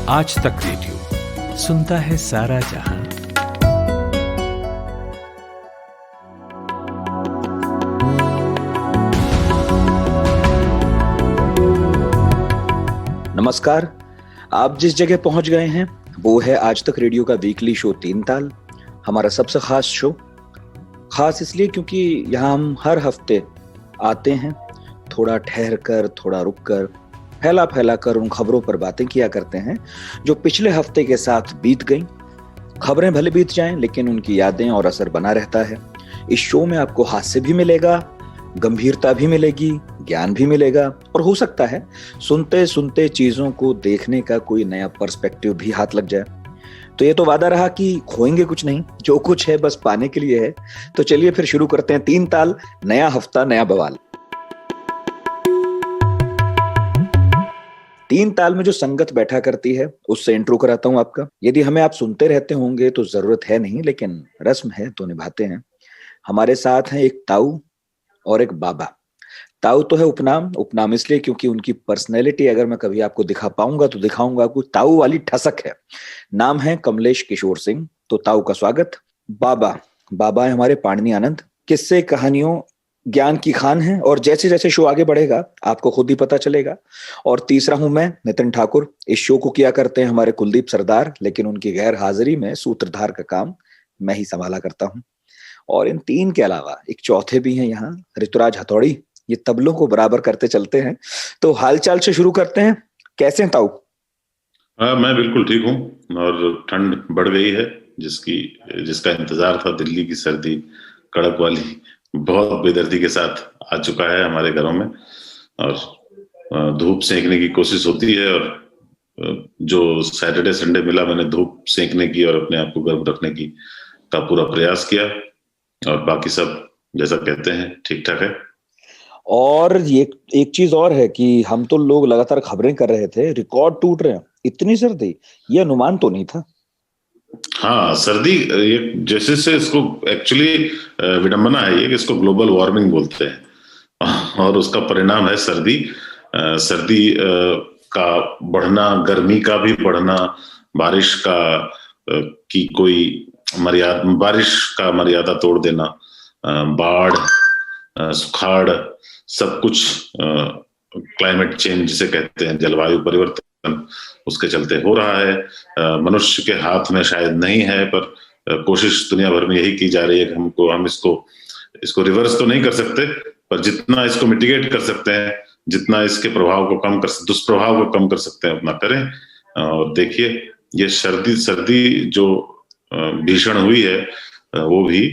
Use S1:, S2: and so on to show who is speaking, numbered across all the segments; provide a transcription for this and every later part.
S1: आज तक रेडियो सुनता है सारा जहां।
S2: नमस्कार, आप जिस जगह पहुंच गए हैं वो है आज तक रेडियो का वीकली शो तीन ताल, हमारा सबसे खास शो। खास इसलिए क्योंकि यहाँ हम हर हफ्ते आते हैं, थोड़ा ठहर कर, थोड़ा रुक कर, फैला कर उन खबरों पर बातें किया करते हैं जो पिछले हफ्ते के साथ बीत गईं। खबरें भले बीत जाएं, लेकिन उनकी यादें और असर बना रहता है। इस शो में आपको हास्य भी मिलेगा, गंभीरता भी मिलेगी, ज्ञान भी मिलेगा और हो सकता है सुनते सुनते चीजों को देखने का कोई नया पर्सपेक्टिव भी हाथ लग जाए। तो ये तो वादा रहा कि खोएंगे कुछ नहीं, जो कुछ है बस पाने के लिए है। तो चलिए फिर शुरू करते हैं तीन ताल, नया हफ्ता नया बवाल। तीन ताल में जो संगत बैठा करती है उससे इंट्रो कराता हूं आपका। यदि हमें आप सुनते रहते होंगे तो जरूरत है नहीं, लेकिन रस्म है तो निभाते हैं। हमारे साथ हैं एक ताऊ और एक बाबा। ताऊ तो है उपनाम इसलिए क्योंकि उनकी पर्सनैलिटी अगर मैं कभी आपको दिखा पाऊंगा तो दिखाऊंगा आपको, ताऊ वाली ठसक है। नाम है कमलेश किशोर सिंह। तो ताऊ का स्वागत। बाबा है हमारे पाणिनी आनंद, किस्से कहानियों ज्ञान की खान है और जैसे जैसे शो आगे बढ़ेगा आपको खुद ही पता चलेगा। और तीसरा हूं मैं नितिन ठाकुर। इस शो को किया करते हैं हमारे कुलदीप सरदार, लेकिन उनकी गैर हाजिरी में सूत्रधार का काम मैं ही संभाला करता हूं। और इन तीन के अलावा एक चौथे भी हैं यहाँ, ऋतुराज हथौड़ी। ये तबलों को बराबर करते चलते हैं। तो हालचाल से शुरू करते हैं। कैसे हैं ताऊ?
S3: मैं बिल्कुल ठीक हूँ और ठंड बढ़ गई है जिसका इंतजार था। दिल्ली की सर्दी कड़क वाली बहुत बेदर्दी के साथ आ चुका है हमारे घरों में और धूप सेंकने की कोशिश होती है। और जो सैटरडे संडे मिला मैंने धूप सेंकने की और अपने आप को गर्म रखने की का पूरा प्रयास किया और बाकी सब जैसा कहते हैं ठीक ठाक है।
S2: और ये एक चीज और है कि हम तो लोग लगातार खबरें कर रहे थे, रिकॉर्ड टूट रहे हैं, इतनी सर्दी, ये अनुमान तो नहीं था।
S3: हाँ, सर्दी ये जैसे से इसको एक्चुअली विडंबना है ये कि इसको ग्लोबल वार्मिंग बोलते हैं और उसका परिणाम है सर्दी का बढ़ना, गर्मी का भी बढ़ना, बारिश का की कोई बारिश का मर्यादा तोड़ देना, बाढ़, सुखाड़, सब कुछ क्लाइमेट चेंज जिसे कहते हैं, जलवायु परिवर्तन, उसके चलते हो रहा है। मनुष्य के हाथ में शायद नहीं है, पर कोशिश दुनिया भर में यही की जा रही है कि हम इसको रिवर्स तो नहीं कर सकते, पर जितना इसको मिटिगेट कर सकते हैं, जितना इसके दुष्प्रभाव को कम कर सकते हैं उतना करें। और देखिए ये सर्दी जो भीषण हुई है वो भी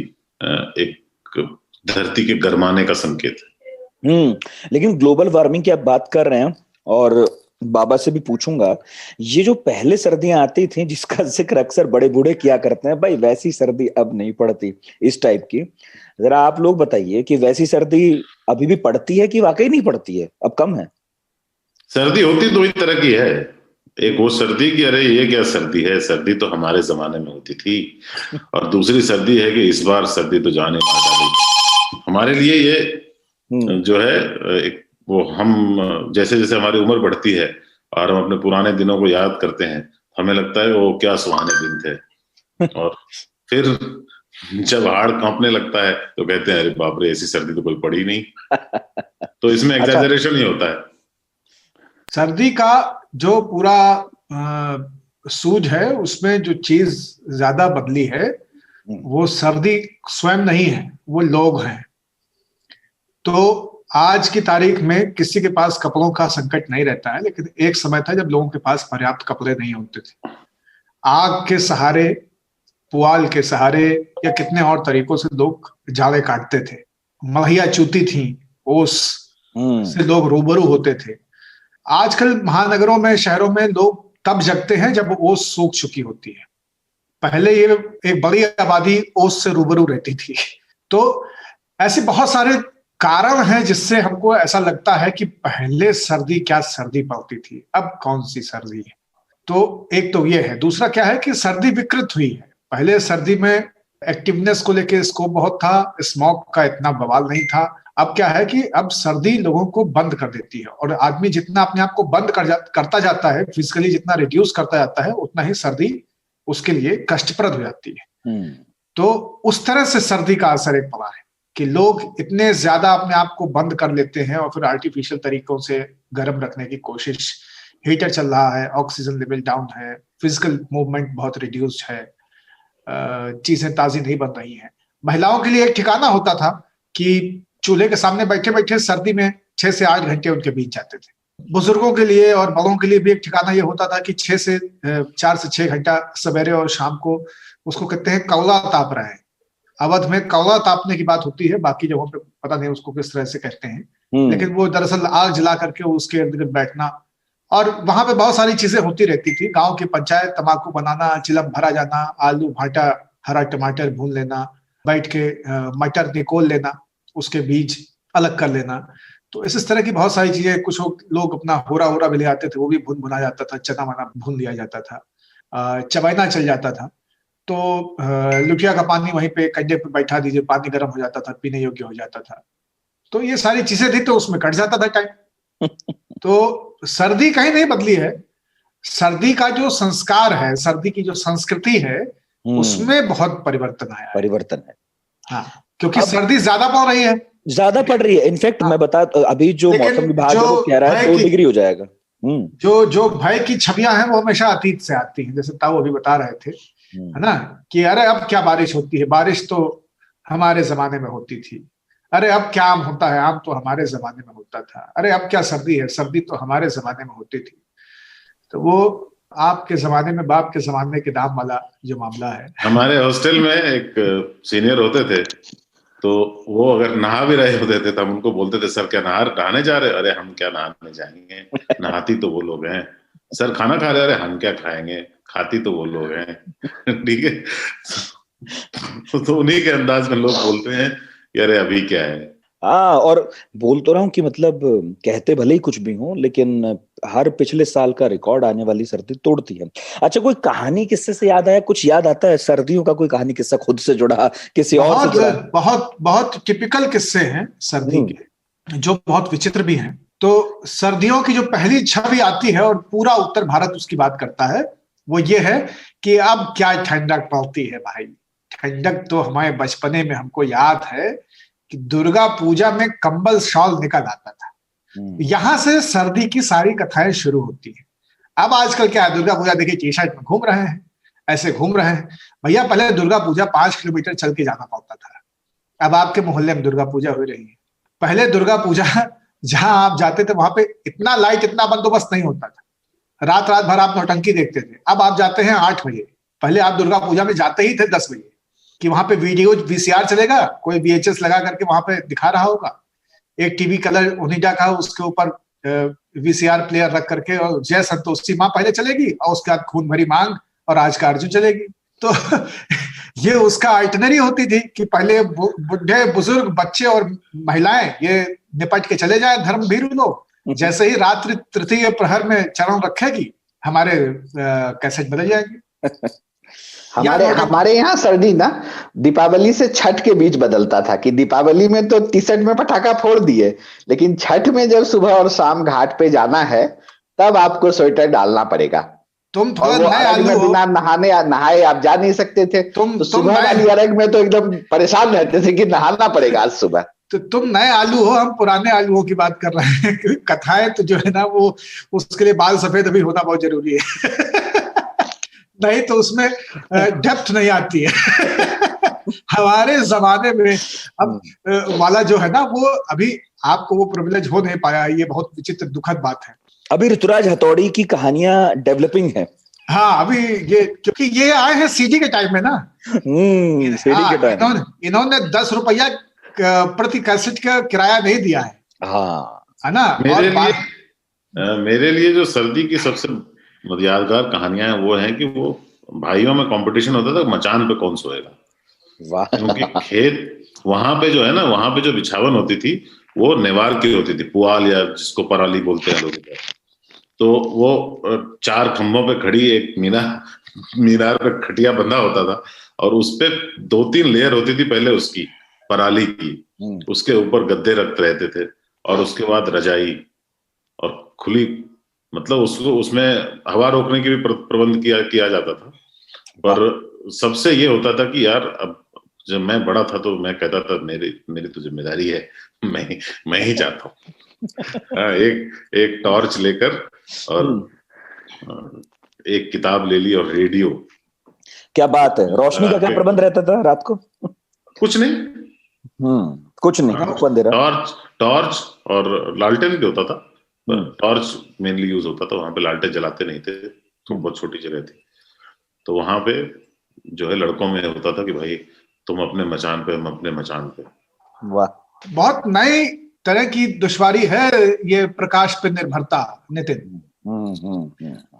S3: एक धरती के गर्माने का संकेत है।
S2: लेकिन ग्लोबल वार्मिंग की आप बात कर रहे हैं और बाबा से भी पूछूंगा, ये जो पहले सर्दियां आती थी जिसका जिक्र अक्सर बड़े बूढ़े किया करते हैं, भाई वैसी सर्दी अब नहीं पड़ती इस टाइप की। जरा आप लोग बताइए कि वैसी सर्दी अभी भी पड़ती है कि वाकई नहीं पड़ती है, अब कम है?
S3: सर्दी होती दो ही तरह की है। एक वो सर्दी की अरे ये क्या सर्दी है, सर्दी तो हमारे जमाने में होती थी, और दूसरी सर्दी है कि इस बार सर्दी तो जाने मार डाली। हमारे लिए ये जो है एक वो हम जैसे जैसे हमारी उम्र बढ़ती है और हम अपने पुराने दिनों को याद करते हैं, हमें लगता है वो क्या सुहाने दिन थे। और फिर जब हाड़ कांपने लगता है तो कहते हैं अरे बाप रे, ऐसी सर्दी तो कोई पड़ी नहीं। तो इसमें एग्जैजरेशन ही होता है।
S4: सर्दी का जो पूरा सूझ है उसमें जो चीज ज्यादा बदली है वो सर्दी स्वयं नहीं है, वो लोग हैं। तो आज की तारीख में किसी के पास कपड़ों का संकट नहीं रहता है, लेकिन एक समय था जब लोगों के पास पर्याप्त कपड़े नहीं होते थे। आग के सहारे, पुआल के सहारे या कितने और तरीकों से लोग जाड़े काटते थे। मलहिया चूती थी, ओस से लोग रूबरू होते थे। आजकल महानगरों में, शहरों में लोग तब जगते हैं जब ओस सूख चुकी होती है। पहले ये एक बड़ी आबादी ओस से रूबरू रहती थी। तो ऐसे बहुत सारे कारण हैं जिससे हमको ऐसा लगता है कि पहले सर्दी क्या सर्दी पड़ती थी, अब कौन सी सर्दी है। तो एक तो ये है। दूसरा क्या है कि सर्दी विकृत हुई है। पहले सर्दी में एक्टिवनेस को लेके स्कोप बहुत था, स्मॉग का इतना बवाल नहीं था। अब क्या है कि अब सर्दी लोगों को बंद कर देती है, और आदमी जितना अपने आप को बंद करता जाता है, फिजिकली जितना रिड्यूस करता जाता है, उतना ही सर्दी उसके लिए कष्टप्रद हो जाती है। तो उस तरह से सर्दी का असर एक पड़ा है कि लोग इतने ज्यादा अपने आप को बंद कर लेते हैं और फिर आर्टिफिशियल तरीकों से गर्म रखने की कोशिश, हीटर चल रहा है, ऑक्सीजन लेवल डाउन है, फिजिकल मूवमेंट बहुत रिड्यूस्ड है, चीजें ताजी नहीं बन रही हैं। महिलाओं के लिए एक ठिकाना होता था कि चूल्हे के सामने बैठे बैठे सर्दी में 6 से 8 घंटे उनके बीत जाते थे। बुजुर्गों के लिए और बड़ों के लिए भी एक ठिकाना ये होता था कि 4 से 6 घंटा सवेरे और शाम को, उसको कहते हैं कौला ताप रहे हैं। अवध में कौला तापने की बात होती है, बाकी जगहों पे पता नहीं उसको किस तरह से कहते हैं, लेकिन वो दरअसल आग जला करके उसके इर्द गिर्द बैठना, और वहां पे बहुत सारी चीजें होती रहती थी। गांव की पंचायत, तम्बाकू बनाना, चिलम भरा जाना, आलू भाटा, हरा टमाटर भून लेना, बैठ के मटर निकोल लेना, उसके बीज अलग कर लेना। तो इस तरह की बहुत सारी चीजें, कुछ लोग अपना होरा होरा भी ले आते थे, वो भी भुना जाता था, चना वना भून लिया जाता था, चबैना चल जाता था। तो लुटिया का पानी वहीं पे कंडे पे बैठा दीजिए, पानी गर्म हो जाता था, पीने योग्य हो जाता था। तो ये सारी चीजें थी, तो उसमें कट जाता था टाइम। तो सर्दी कहीं नहीं बदली है, सर्दी का जो संस्कार है, सर्दी की जो संस्कृति है, उसमें बहुत परिवर्तन आया है।
S2: परिवर्तन है,
S4: हाँ, क्योंकि सर्दी ज्यादा पड़ रही है,
S2: ज्यादा पड़ रही है। इनफैक्ट मैं बता, अभी जो मौसम विभाग वो कह रहा है 2 डिग्री हो जाएगा।
S4: जो भय की छवियां हैं वो हमेशा अतीत से आती हैं, जैसे ताऊ अभी बता रहे थे, है ना, कि अरे अब क्या बारिश होती है, बारिश तो हमारे जमाने में होती थी, अरे अब क्या आम होता है, आम तो हमारे जमाने में होता था, अरे अब क्या सर्दी है, सर्दी तो हमारे जमाने में होती थी। तो वो आपके जमाने में बाप के जमाने के दाम वाला जो मामला है।
S3: हमारे हॉस्टल में एक सीनियर होते थे, तो वो अगर नहा भी रहे होते थे तो हम उनको बोलते थे, सर क्या नहाने जा रहे? अरे हम क्या नहाने जाएंगे, नहाती तो वो लोग हैं। सर खाना खा रहे? अरे हम क्या खाएंगे, खाती तो वो लोग हैं। ठीक है, तो उन्हीं के अंदाज में लोग बोलते हैं कि अरे अभी क्या है।
S2: हाँ, और बोल तो रहा हूँ कि मतलब कहते भले ही कुछ भी हो, लेकिन हर पिछले साल का रिकॉर्ड आने वाली सर्दी तोड़ती है। अच्छा, कोई कहानी किस्से से याद आया, कुछ याद आता है सर्दियों का, कोई कहानी किस्सा खुद से जुड़ा, किसी और से जुड़ा?
S4: बहुत टिपिकल किस्से हैं सर्दी के, जो बहुत विचित्र भी हैं। तो सर्दियों की जो पहली छवि आती है, और पूरा उत्तर भारत उसकी बात करता है, वो ये है कि अब क्या ठंडक पड़ती है भाई। ठंडक तो हमारे बचपने में हमको याद है कि दुर्गा पूजा में कंबल शॉल निकल आता था। यहां से सर्दी की सारी कथाएं शुरू होती हैं। अब आजकल क्या है, दुर्गा पूजा देखिए टी शर्ट में घूम रहे हैं, ऐसे घूम रहे हैं। भैया पहले दुर्गा पूजा 5 किलोमीटर चल के जाना पड़ता था, अब आपके मोहल्ले में दुर्गा पूजा हो रही है। पहले दुर्गा पूजा जहां आप जाते थे वहां पे इतना लाइट, इतना बंदोबस्त नहीं होता था, रात भर आप नौटंकी देखते थे। अब आप जाते हैं 8 बजे, पहले आप दुर्गा पूजा में जाते ही थे 10 बजे, कि वहां पे वीडियो VCR चलेगा, कोई VHS लगा करके वहां पे दिखा रहा होगा, एक टीवी कलर ओनिडा का, उसके ऊपर VCR प्लेयर रख करके, और जय संतोषी माँ पहले चलेगी, और उसके बाद खून भरी मांग और आज का अर्जुन चलेगी। तो ये उसका आइटनरी होती थी कि पहले बुढ़े बुजुर्ग बच्चे और महिलाएं ये निपट के चले जाए, धर्म भीरू लोग। जैसे ही रात्रि तृतीय प्रहर में चरण रखेगी, हमारे कैसेट बदल जाएंगे।
S5: हमारे यहाँ सर्दी ना दीपावली से छठ के बीच बदलता था, कि दीपावली में तो टी-शर्ट में पटाखा फोड़ दिए, लेकिन छठ में जब सुबह और शाम घाट पे जाना है तब आपको स्वेटर डालना पड़ेगा।
S4: तुम थोड़ा नए आलू हो,
S5: बिना नहाए आप जा नहीं सकते थे। तो सुबह वाली अर्घ में तो एकदम परेशान रहते थे कि नहाना पड़ेगा आज सुबह।
S4: तो तुम नए आलू हो, हम पुराने आलूओं की बात कर रहे हैं। कथाएं तो जो है ना, वो उसके लिए बाल सफेद अभी होना बहुत जरूरी है। नहीं तो उसमें डेप्थ नहीं आती है। हमारे जमाने में अब वाला जो है ना, वो अभी आपको वो प्रिविलेज हो नहीं पाया। ये बहुत विचित्र दुखद बात है। अभी
S2: ऋतुराज हथौड़ी की कहानियां डेवलपिंग है।
S4: हाँ, अभी ये, क्योंकि ये आए हैं CD के टाइम में ना।
S2: CD के टाइम
S4: इन्होंने 10 रुपया प्रति कैसेट का किराया नहीं दिया है।
S2: हाँ,
S4: है ना।
S3: मेरे लिए जो सर्दी की सबसे यादगार कहानियां हैं वो हैं कि वो भाइयों में कंपटीशन होता था मचान पे कौन सोएगा। क्योंकि खेत वहां पे जो है ना, वहां पे जो बिछावन होती थी वो नेवार की होती थी, पुआल या जिसको पराली बोलते हैं लोग। तो वो 4 खंभों पे खड़ी एक मीनार पे खटिया बंधा होता था, और उस पे 2-3 लेयर होती थी पहले उसकी पराली की, उसके ऊपर गद्दे रख रहते थे, और उसके बाद रजाई और खुली, मतलब उसको उसमें हवा रोकने की भी प्रबंध किया जाता था। पर सबसे ये होता था कि यार, अब जब मैं बड़ा था तो मैं कहता था मेरी तो जिम्मेदारी है, मैं ही जाता हूँ। एक टॉर्च लेकर और एक किताब ले ली और रेडियो।
S2: क्या बात है। रोशनी का क्या प्रबंध रहता था रात को?
S3: कुछ नहीं,
S2: कुछ नहीं,
S3: टॉर्च और लालटेन भी होता था। टॉर्च मेनली यूज होता था, वहां पे लालटेन जलाते नहीं थे, तो बहुत छोटी जगह थी। तो वहां पे जो है लड़कों में होता था कि भाई तुम अपने मचान पे, हम अपने मचान पे।
S2: वाह,
S4: बहुत नई तरह की दुश्वारी है ये प्रकाश पे निर्भरता, नितिन।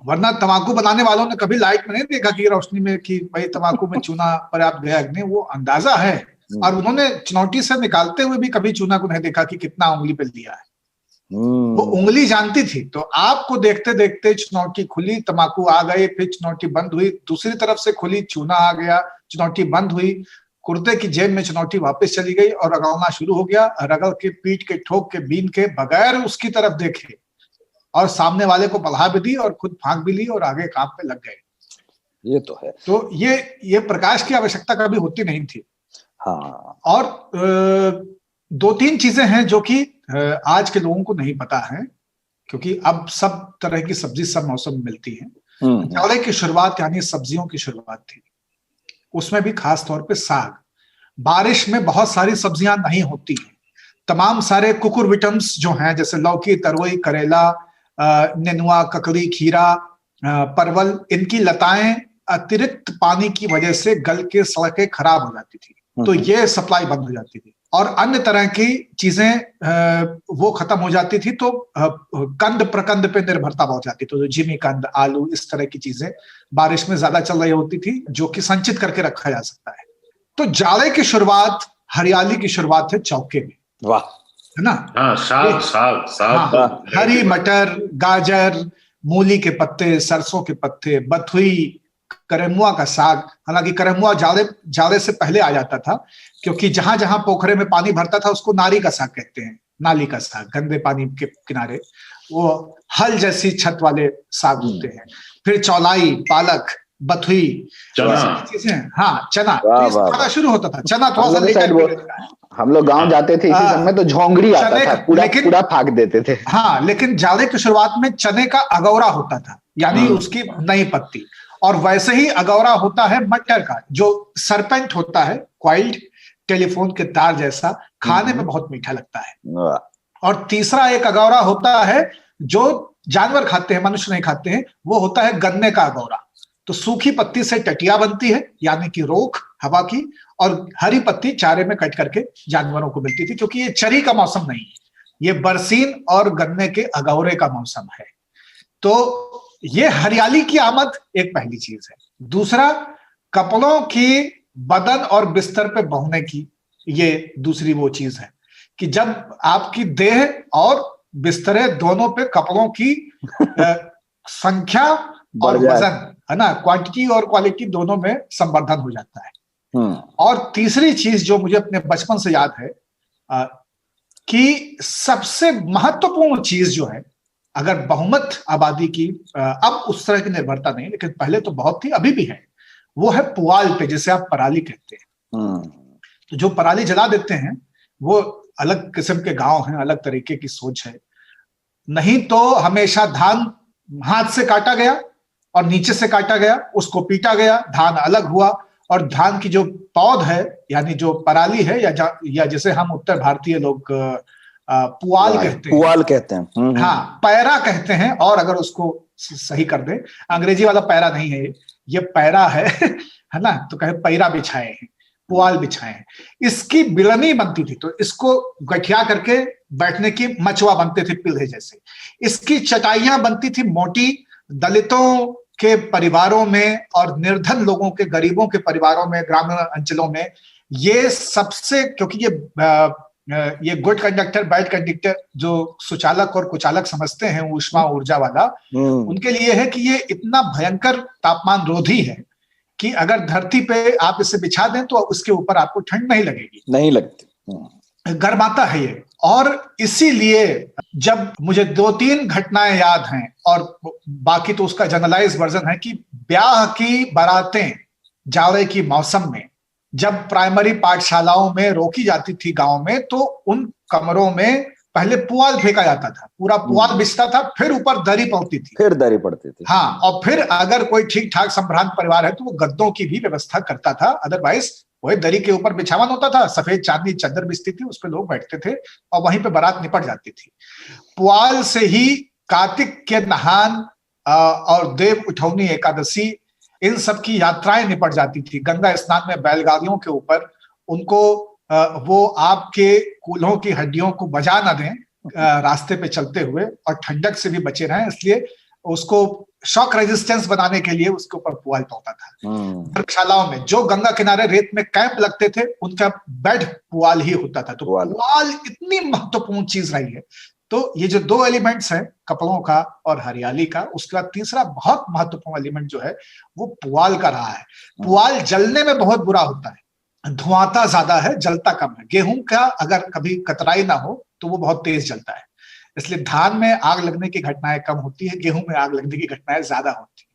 S4: वरना तंबाकू बनाने वालों ने कभी लाइट में नहीं देखा कि रोशनी में कि भाई तंबाकू में चूना पर्याप्त गया कि नहीं, वो अंदाजा है। और उन्होंने चुनौती से निकालते हुए भी कभी चूना को नहीं देखा कि कितना उंगली पे लिया है। वो उंगली जानती थी। तो आपको देखते देखते चुनौती खुली, तंबाकू आ गए, फिर चुनौती बंद हुई, दूसरी तरफ से खुली, चूना आ गया, चुनौती बंद हुई, कुर्ते की जेब में चुनौती वापस चली गई और रगड़ना शुरू हो गया, रगड़ के, पीट के, ठोक के, बीन के, बगैर उसकी तरफ देखे, और सामने वाले को बढ़ा भी दी और खुद फांक भी ली और आगे काम पे लग गए।
S2: ये तो है।
S4: तो ये प्रकाश की आवश्यकता कभी होती नहीं थी।
S2: हाँ।
S4: और दो तीन चीजें हैं जो कि आज के लोगों को नहीं पता है, क्योंकि अब सब तरह की सब्जी सब मौसम में मिलती है। जाड़े की शुरुआत यानी सब्जियों की शुरुआत थी, उसमें भी खास तौर पे साग। बारिश में बहुत सारी सब्जियां नहीं होती हैं। तमाम सारे कुकुरबिटम्स जो हैं, जैसे लौकी, तरोई, करेला, नेनुआ, ककड़ी, खीरा, परवल, इनकी लताएं अतिरिक्त पानी की वजह से गल के सड़कें खराब हो जाती थी, तो ये सप्लाई बंद हो जाती थी। और अन्य तरह की चीजें वो खत्म हो जाती थी, तो कंद प्रकंद पे निर्भरता बढ़ जाती थी। तो जिमी कंद, आलू, इस तरह की चीजें बारिश में ज्यादा चल रही होती थी, जो कि संचित करके रखा जा सकता है। तो जाड़े की शुरुआत, हरियाली की शुरुआत है चौके में।
S2: वाह,
S4: है ना?
S3: हाँ, साग,
S4: हरी मटर, गाजर, मूली के पत्ते, सरसों के पत्ते, बथुई, करमुआ का साग। हालांकि करमुआ जाड़े से पहले आ जाता था, क्योंकि जहां जहां पोखरे में पानी भरता था उसको नारी का साग कहते हैं, नाली का साग, गंदे पानी के किनारे वो हल जैसी छत वाले साग होते हैं। फिर चौलाई, पालक, बथुई, चीजें। हाँ, चना तो शुरू होता था। चना थोड़ा सा लेकर
S5: हम लोग गांव जाते थे इसी समय, तो झोंगड़ी आता था, पूरा फाक देते थे।
S4: हाँ, लेकिन जाड़े की शुरुआत में चने का अगौरा होता था, यानी उसकी नई पत्ती। और वैसे ही अगौरा होता है मटर का, जो सरपेंट होता है, क्वाइल्ड, टेलीफोन के तार जैसा, खाने में बहुत मीठा लगता है। और तीसरा एक अगौरा होता है जो जानवर खाते हैं, मनुष्य नहीं खाते हैं, वो होता है गन्ने का अगौरा। तो सूखी पत्ती से टटिया बनती है, यानी कि रोक हवा की, और हरी पत्ती चारे में कट करके जानवरों को मिलती थी, क्योंकि ये चरी का मौसम नहीं है, ये बरसीन और गन्ने के अगौरे का मौसम है। तो ये हरियाली की आमद एक पहली चीज है। दूसरा, कपड़ों की बदन और बिस्तर पे बहुने की, ये दूसरी वो चीज है कि जब आपकी देह और बिस्तरे दोनों पे कपड़ों की संख्या और वजन, है ना, क्वांटिटी और क्वालिटी दोनों में संवर्धन हो जाता है। और तीसरी चीज जो मुझे अपने बचपन से याद है, कि सबसे महत्वपूर्ण चीज जो है, अगर बहुमत आबादी की, अब उस तरह की निर्भरता नहीं, लेकिन पहले तो बहुत थी, अभी भी है, वो है पुआल पे, जिसे आप पराली कहते हैं। तो जो पराली जला देते हैं वो अलग किस्म के गांव हैं, अलग तरीके की सोच है। नहीं तो हमेशा धान हाथ से काटा गया और नीचे से काटा गया, उसको पीटा गया, धान अलग हुआ, और धान की जो पौध है, यानी जो पराली है, या जिसे हम उत्तर भारतीय लोग पुआल कहते हैं, हाँ, पैरा कहते हैं। और अगर उसको सही कर दे, अंग्रेजी वाला पैरा नहीं है ये पैरा है, है ना, तो कहे पैरा बिछाए हैं, पुआल बिछाए हैं। इसकी बिलनी बनती थी, तो इसको गठिया करके बैठने की मचुआ बनते थे, पीढ़े जैसे। इसकी चटाइयां बनती थी मोटी, दलितों के परिवारों में और निर्धन लोगों के, गरीबों के परिवारों में, ग्रामीण अंचलों में। ये सबसे, क्योंकि ये गुड कंडक्टर, बैड कंडक्टर, जो सुचालक और कुचालक समझते हैं ऊष्मा ऊर्जा वाला, उनके लिए है कि ये इतना भयंकर तापमान रोधी है कि अगर धरती पे आप इसे बिछा दें तो उसके ऊपर आपको ठंड नहीं लगेगी,
S2: नहीं लगती।
S4: गर्माता है ये। और इसीलिए जब मुझे 2-3 घटनाएं याद हैं, और बाकी तो उसका जनरलाइज वर्जन है, कि ब्याह की बारातें जाड़े की मौसम में जब प्राइमरी पाठशालाओं में रोकी जाती थी गांव में, तो उन कमरों में पहले पुआल फेंका जाता था, पूरा पुआल बिछता था, फिर ऊपर दरी पड़ती थी,
S2: फिर दरी पड़ती थी।
S4: हाँ, और फिर अगर कोई ठीक ठाक संभ्रांत परिवार है तो वो गद्दों की भी व्यवस्था करता था, अदरवाइज वही दरी के ऊपर बिछावन होता था, सफेद चांदनी चादर बिछती थी, उस पर लोग बैठते थे और वहीं पे बारात निपट जाती थी। पुआल से ही कार्तिक के नहान और देव उठौनी एकादशी, इन सब की यात्राएं निपट जाती थी। गंगा स्नान में बैलगाड़ियों के ऊपर उनको वो आपके कूल्हों की हड्डियों को बजा न दें रास्ते पे चलते हुए, और ठंडक से भी बचे रहें, इसलिए उसको शॉक रेजिस्टेंस बनाने के लिए उसके ऊपर पुआल पड़ता था। धर्मशालाओं में जो गंगा किनारे रेत में कैंप लगते थे, उनका बेड पुआल ही होता था। तो पुआल इतनी महत्वपूर्ण चीज रही है। तो ये जो 2 एलिमेंट्स हैं, कपड़ों का और हरियाली का, उसके बाद तीसरा बहुत महत्वपूर्ण एलिमेंट जो है वो पुआल का रहा है। पुआल जलने में बहुत बुरा होता है, धुआंता ज्यादा है, जलता कम है। गेहूं का अगर कभी कतराई ना हो तो वो बहुत तेज जलता है, इसलिए धान में आग लगने की घटनाएं कम होती है, गेहूं में आग लगने की घटनाएं ज्यादा होती है।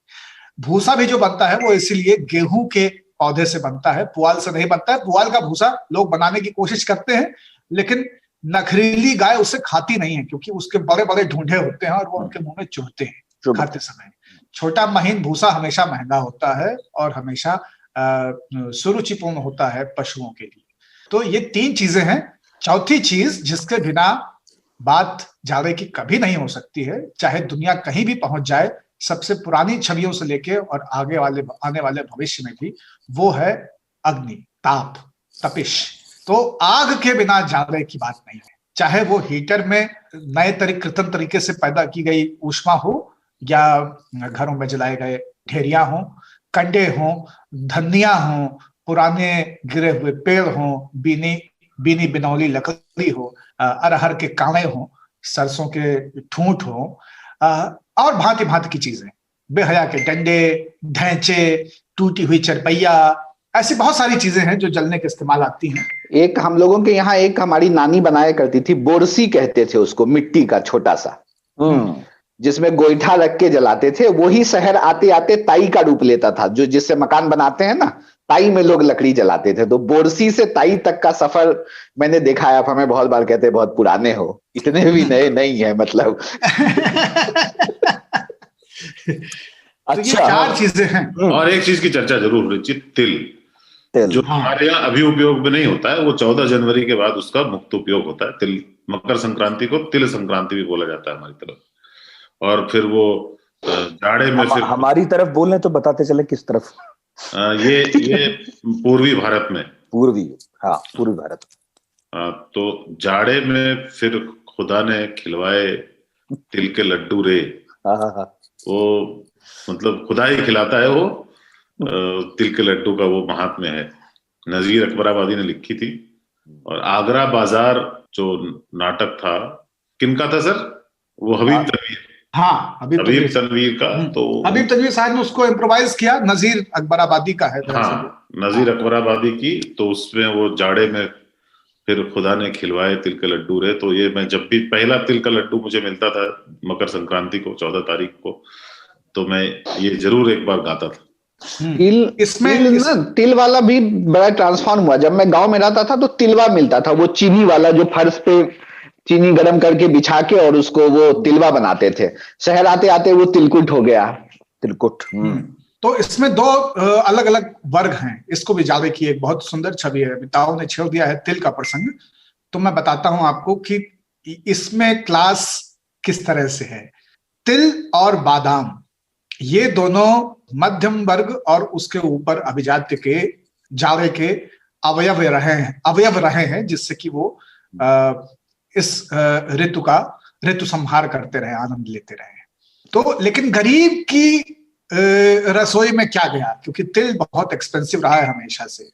S4: भूसा भी जो बनता है वो इसीलिए गेहूं के पौधे से बनता है, पुआल से नहीं बनता है। पुआल का भूसा लोग बनाने की कोशिश करते हैं, लेकिन नखरीली गाय उसे खाती नहीं है, क्योंकि उसके बड़े बड़े ढूंढे होते हैं और वो उनके मुंह में चुभते हैं खाते समय। छोटा महीन भूसा हमेशा महंगा होता है और हमेशा सुरुचिपूर्ण होता है पशुओं के लिए। तो ये 3 चीजें हैं। चौथी चीज जिसके बिना बात जाड़े की कभी नहीं हो सकती है, चाहे दुनिया कहीं भी पहुंच जाए, सबसे पुरानी छवियों से लेके और आने वाले भविष्य में भी, वो है अग्नि, ताप, तपिश। तो आग के बिना जाड़े की बात नहीं है, चाहे वो हीटर में नए कृत्रिम तरीके से पैदा की गई ऊष्मा हो, या घरों में जलाए गए ढेरिया हो, कंडे हो, धनिया हो, पुराने गिरे हुए पेड़ हो, बीनी बिनौली लकड़ी हो, अरहर के काने हो, सरसों के ठूंठ हो, और भांति भांति की चीजें, बेहया के डंडे, ढैंचे, टूटी हुई चरपैया, ऐसी बहुत सारी चीजें हैं जो जलने के इस्तेमाल आती हैं।
S5: एक हम लोगों के यहाँ एक हमारी नानी बनाया करती थी, बोरसी कहते थे उसको, मिट्टी का छोटा सा, जिसमें गोईठा रख के जलाते थे। वही शहर आते आते ताई का रूप लेता था, जो जिससे मकान बनाते हैं ना, ताई में लोग लकड़ी जलाते थे। तो बोरसी से ताई तक का सफर मैंने देखा है। आप हमें बहुत बार कहते हैं बहुत पुराने हो, इतने भी नए नहीं है मतलब।
S4: तो ये 4 चीजें हैं।
S3: और एक चीज की चर्चा जरूर होनी चाहिए, तिल, जो हमारे यहाँ अभी उपयोग में नहीं होता है, वो 14 जनवरी के बाद उसका मुक्त उपयोग होता है। तिल, मकर संक्रांति को तिल संक्रांति भी बोला जाता है हमारी तरफ। और फिर वो जाड़े में फिर
S2: हमारी तरफ बोलने तो बताते चले किस तरफ।
S3: ये पूर्वी भारत में,
S2: पूर्वी भारत।
S3: तो जाड़े में फिर खुदा ने खिलवाए तिल के लड्डू रे। वो मतलब खुदा ही खिलाता है वो तिल के लड्डू का, वो महात्म्य है। नजीर अकबराबादी ने लिखी थी। और आगरा बाजार जो नाटक था, किनका था सर? वो हबीब तनवीर।
S4: हाँ, हबीब
S3: तनवीर का। तो
S4: हबीब तनवीर साहब ने उसको इम्प्रोवाइज किया, नजीर अकबराबादी का है।
S3: हाँ, नजीर अकबराबादी की। तो उसमें वो जाड़े में फिर खुदा ने खिलवाए तिल के लड्डू रे। तो ये मैं जब भी पहला तिल का लड्डू मुझे मिलता था मकर संक्रांति को, 14 तारीख को, तो मैं ये जरूर एक बार गाता था।
S5: तिल वाला भी बड़ा ट्रांसफॉर्म हुआ। जब मैं गांव में रहता था तो तिलवा मिलता था, वो चीनी वाला, जो फर्श पे चीनी गरम करके बिछा के और उसको वो तिलवा बनाते थे। शहर आते आते वो तिलकुट हो गया। तिलकुट।
S4: तो इसमें 2 अलग अलग वर्ग हैं। इसको भी जाड़े की एक बहुत सुंदर छवि है, बिताओ ने छेड़ दिया है तिल का प्रसंग। तो मैं बताता हूं आपको कि इसमें क्लास किस तरह से है। तिल और बादाम, ये दोनों मध्यम वर्ग और उसके ऊपर अभिजात्य के जाड़े के अवयव रहे हैं, जिससे कि वो इस ऋतु संहार करते रहे, आनंद लेते रहे। तो लेकिन गरीब की रसोई में क्या गया, क्योंकि तिल बहुत एक्सपेंसिव रहा है हमेशा से,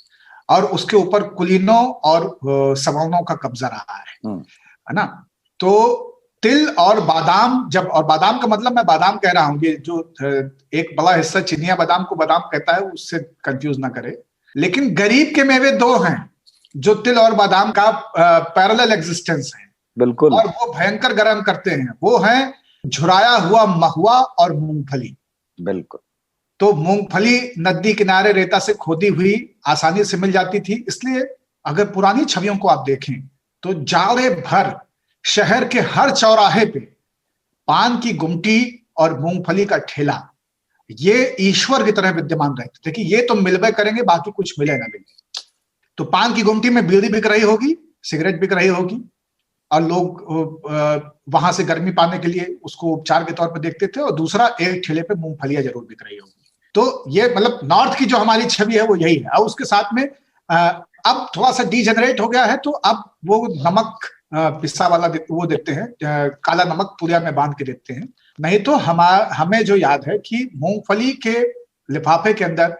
S4: और उसके ऊपर कुलीनों और सवर्णों का कब्जा रहा है ना। तो तिल और बादाम, और बादाम का मतलब मैं बादाम कह रहा हूं, ये जो एक बड़ा हिस्सा चिनिया बादाम को बादाम कहता है, उससे कंफ्यूज ना करे। लेकिन गरीब के मेवे 2 हैं, जो तिल और बादाम का पैरेलल एग्जिस्टेंस है,
S2: बिल्कुल,
S4: और वो भयंकर गर्म करते हैं, वो है झुराया हुआ महुआ और मूंगफली।
S2: बिल्कुल।
S4: तो मूंगफली नदी किनारे रेता से खोदी हुई आसानी से मिल जाती थी, इसलिए अगर पुरानी छवियों को आप देखें तो जाड़े भर शहर के हर चौराहे पे पान की गुमटी और मूंगफली का ठेला ये ईश्वर की तरह विद्यमान रहते थे कि ये तो मिलवे करेंगे, बाकी कुछ मिले ना मिले। तो पान की गुमटी में बीड़ी बिक रही होगी, सिगरेट बिक रही होगी, और लोग वहां से गर्मी पाने के लिए उसको उपचार के तौर पर देखते थे, और दूसरा एक ठेले पे मूंगफलियां जरूर बिक रही होगी। तो ये मतलब नॉर्थ की जो हमारी छवि है वो यही है। और उसके साथ में अब थोड़ा सा डीजेनरेट हो गया है, तो अब वो नमक पिस्सा वाला वो देते हैं, काला नमक पुलिया में बांध के देते हैं। नहीं तो हमें जो याद है कि मूंगफली के लिफाफे के अंदर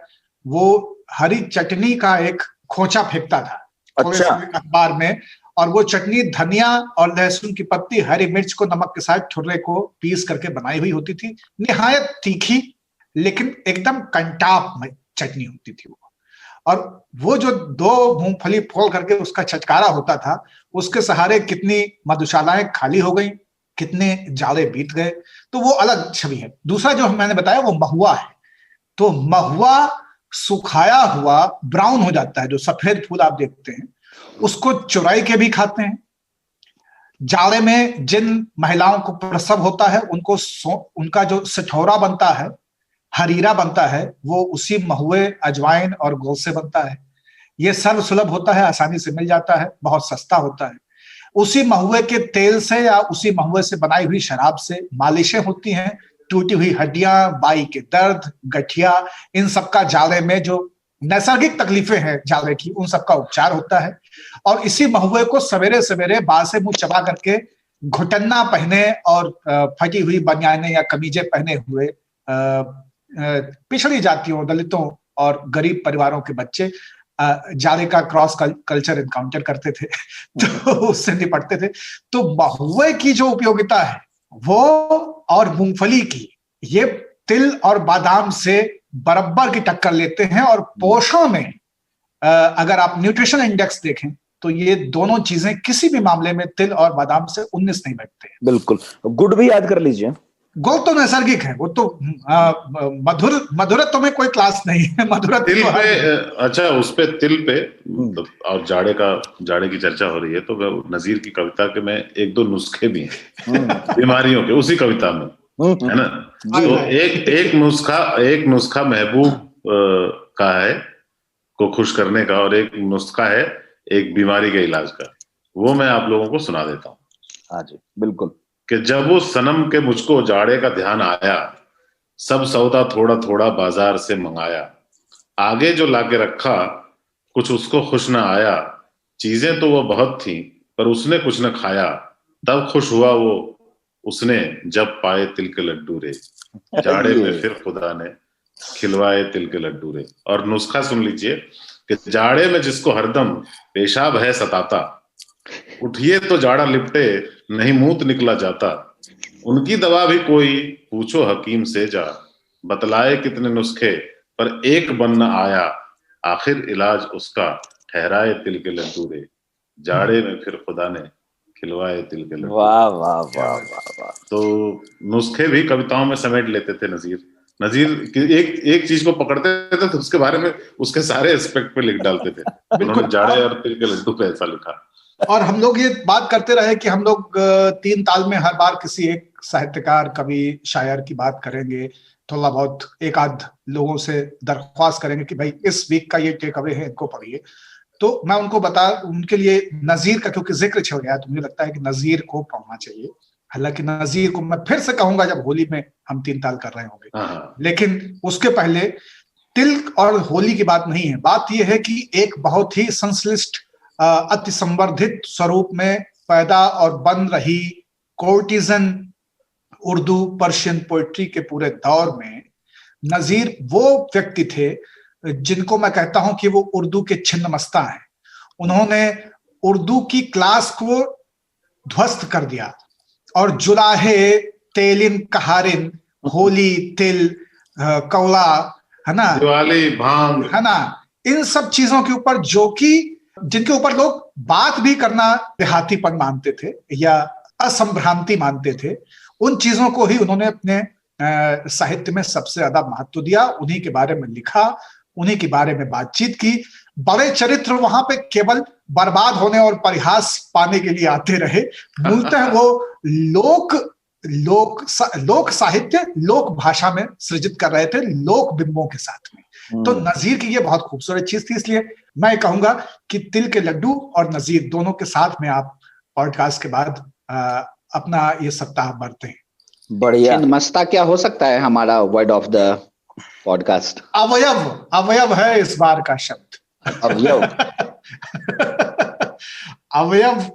S4: वो हरी चटनी का एक खोचा फेंकता था
S2: अच्छा।
S4: अखबार में, और वो चटनी धनिया और लहसुन की पत्ती, हरी मिर्च को नमक के साथ ठुर्रे को पीस करके बनाई हुई होती थी। निहायत तीखी लेकिन एकदम कंटाप में चटनी होती थी वो। और वो जो दो मूंगफली फोड़ करके उसका छटकारा होता था, उसके सहारे कितनी मधुशालाएं खाली हो गई, कितने जाड़े बीत गए। तो वो अलग छवि है। दूसरा जो मैंने बताया वो महुआ है। तो महुआ सुखाया हुआ ब्राउन हो जाता है, जो सफेद फूल आप देखते हैं, उसको चुराई के भी खाते हैं। जाड़े में जिन महिलाओं को प्रसव होता है उनको उनका जो सठौरा बनता है, हरीरा बनता है, वो उसी महुए, अजवाइन और गोल से बनता है। ये सर्वसुलभ होता है, आसानी से मिल जाता है, बहुत सस्ता होता है। उसी महुए के तेल से या उसी महुए से बनाई हुई शराब से मालिशें होती हैं। टूटी हुई हड्डियां, बाई के दर्द, गठिया, इन सबका जाड़े में जो नैसर्गिक तकलीफें हैं जाड़े की, उन सबका उपचार होता है। और इसी महुए को सवेरे सवेरे बासे मुंह चबा करके घुटन्ना पहने और फटी हुई बनियाने या कमीजें पहने हुए पिछड़ी जातियों, दलितों और गरीब परिवारों के बच्चे जाड़े का क्रॉस कल्चर एनकाउंटर करते थे, तो उससे निपटते थे। तो महुए की जो उपयोगिता है वो, और मूंगफली की, ये तिल और बादाम से बराबर की टक्कर लेते हैं। और पोषण में अगर आप न्यूट्रिशन इंडेक्स देखें तो ये दोनों चीजें किसी भी मामले में तिल और बादाम से 19 नहीं बैठते हैं।
S2: बिल्कुल। गुड़ भी याद कर लीजिए।
S4: गुड़ तो नैसर्गिक है, वो तो मधुरत्व में कोई क्लास नहीं है। मधुरत्व
S3: तिल पे, अच्छा उस पे तिल पे और जाड़े की चर्चा हो रही है, तो नजीर की कविता के में एक दो नुस्खे भी हैं बीमारियों के, उसी कविता में, है ना। तो एक नुस्खा महबूब का है को खुश करने का, और एक नुस्खा है एक बीमारी के इलाज का। वो मैं आप लोगों को सुना देता हूँ।
S2: हाँ जी, बिल्कुल।
S3: कि जब वो सनम के मुझको जाड़े का ध्यान आया, सब सौदा थोड़ा थोड़ा बाजार से मंगाया, आगे जो लाके रखा कुछ उसको खुश न आया, चीजें तो वो बहुत थी पर उसने कुछ न खाया, तब खुश हुआ वो उसने जब पाए तिल के लड्डू रे, जाड़े में फिर खुदा ने खिलवाए तिल के लड्डू रे। और नुस्खा सुन लीजिए कि जाड़े में जिसको हरदम पेशाब है सताता, उठिए तो जाड़ा लिपटे नहीं मूत निकला जाता, उनकी दवा भी कोई पूछो हकीम से जा, बतलाए कितने नुस्खे पर एक बन न आया, आखिर इलाज उसका ठहराए तिल के लड्डू रे, जाड़े में फिर खुदा ने खिलवाए तिल के लड्डू।
S2: वाह वाह वाह वाह वाह।
S3: तो नुस्खे भी कविताओं में समेट लेते थे नजीर एक चीज को पकड़ते थे तो उसके बारे में उसके सारे एस्पेक्ट पे लिख डालते थे। उन्होंने जाड़े और तिल के लड्डू पे ऐसा लिखा।
S4: और हम लोग ये बात करते रहे कि हम लोग तीन ताल में हर बार किसी एक साहित्यकार, कवि, शायर की बात करेंगे, थोड़ा बहुत एक आध लोगों से दरख्वास्त करेंगे कि भाई इस वीक का ये टेक अवे है, इनको पढ़िए। तो मैं उनको उनके लिए नजीर का क्योंकि जिक्र छेड़ गया, तो मुझे लगता है कि नजीर को पढ़ना चाहिए। हालांकि नजीर को मैं फिर से कहूंगा जब होली में हम तीन ताल कर रहे होंगे, लेकिन उसके पहले तिल और होली की बात नहीं है। बात यह है कि एक बहुत ही संश्लिष्ट, अति संवर्धित स्वरूप में पैदा और बन रही कोर्टिजन उर्दू पर्शियन पोइट्री के पूरे दौर में नजीर वो व्यक्ति थे जिनको मैं कहता हूं कि वो उर्दू के छिन्नमस्ता हैं। उन्होंने उर्दू की क्लास को ध्वस्त कर दिया और जुलाहे, तेलिन, कहारिन, होली, तिल, कौला, है ना,
S3: दिवाली, भांग,
S4: है ना, इन सब चीजों के ऊपर जो कि जिनके ऊपर लोग बात भी करना देहातीपन मानते थे या असंभ्रांति मानते थे, उन चीजों को ही उन्होंने अपने साहित्य में सबसे ज्यादा महत्व दिया, उन्हीं के बारे में लिखा, उन्हीं के बारे में बातचीत की। बड़े चरित्र वहां पे केवल बर्बाद होने और परिहास पाने के लिए आते रहे, मूलतः वो लोक साहित्य लोक भाषा में सृजित कर रहे थे, लोक बिंबों के साथ में। तो नजीर की ये बहुत खूबसूरत चीज थी, इसलिए मैं कहूंगा कि तिल के लड्डू और नजीर दोनों के साथ में आप पॉडकास्ट के बाद अपना ये सप्ताह बरतें।
S5: बढ़िया। मस्ता क्या हो सकता है हमारा वर्ड ऑफ द पॉडकास्ट?
S4: अवयव है इस बार का शब्द।
S5: अवयव
S4: अवयव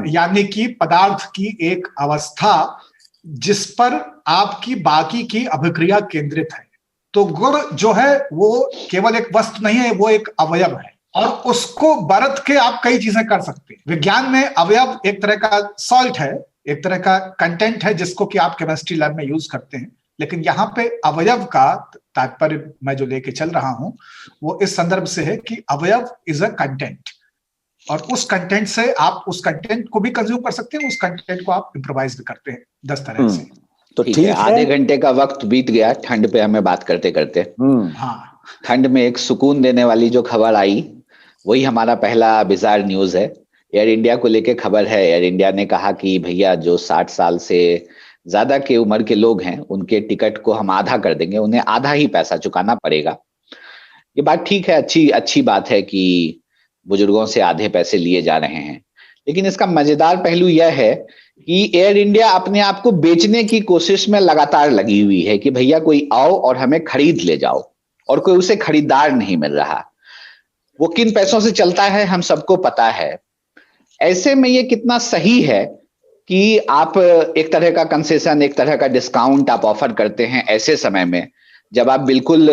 S4: यानी कि पदार्थ की एक अवस्था जिस पर आपकी बाकी की अभिक्रिया केंद्रित है। तो गुण जो है वो केवल एक वस्तु नहीं है, वो एक अवयव है और उसको बरत के आप कई चीजें कर सकते हैं। विज्ञान में अवयव एक तरह का सॉल्ट है, एक तरह का कंटेंट है जिसको कि आप केमिस्ट्री लैब में यूज करते हैं, लेकिन यहाँ पे अवयव का तात्पर्य मैं जो लेके चल रहा हूं वो इस संदर्भ से है कि अवयव इज अ कंटेंट, और उस कंटेंट से आप उस कंटेंट को भी कंज्यूम कर सकते हैं, उस कंटेंट को आप इम्प्रोवाइज भी करते हैं 10 तरह से।
S5: तो ठीक है, आधे घंटे का वक्त बीत गया ठंड पे हमें बात करते करते।
S4: हाँ,
S5: ठंड में एक सुकून देने वाली जो खबर आई वही हमारा पहला बिजार न्यूज है। एयर इंडिया को लेके खबर है। एयर इंडिया ने कहा कि भैया जो 60 साल से ज्यादा के उम्र के लोग हैं उनके टिकट को हम आधा कर देंगे, उन्हें आधा ही पैसा चुकाना पड़ेगा। ये बात ठीक है, अच्छी बात है कि बुजुर्गों से आधे पैसे लिए जा रहे हैं, लेकिन इसका मजेदार पहलू यह है कि एयर इंडिया अपने आप को बेचने की कोशिश में लगातार लगी हुई है कि भैया कोई आओ और हमें खरीद ले जाओ, और कोई उसे खरीदार नहीं मिल रहा। वो किन पैसों से चलता है हम सबको पता है। ऐसे में ये कितना सही है कि आप एक तरह का कंसेशन, एक तरह का डिस्काउंट आप ऑफर करते हैं ऐसे समय में जब आप बिल्कुल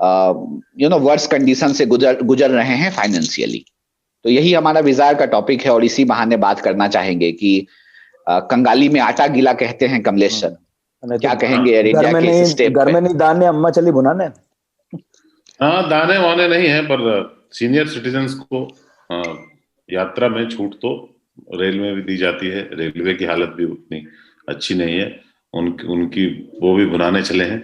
S5: वर्स्ट कंडीशन से गुजर रहे हैं फाइनेंशियली। तो यही हमारा विजार का टॉपिक है और इसी बहाने बात करना चाहेंगे कि कंगाली में आटा गीला कहते हैं कमलेश सर, क्या कहेंगे एयर इंडिया के इस स्टेप
S2: घर में नहीं दाने अम्मा चली बुनाने।
S3: हाँ, दाने वाने नहीं है, पर सीनियर सिटीजन्स को यात्रा में छूट तो रेलवे में भी दी जाती है। रेलवे की हालत भी उतनी अच्छी नहीं है, उनकी वो भी भुनाने चले हैं।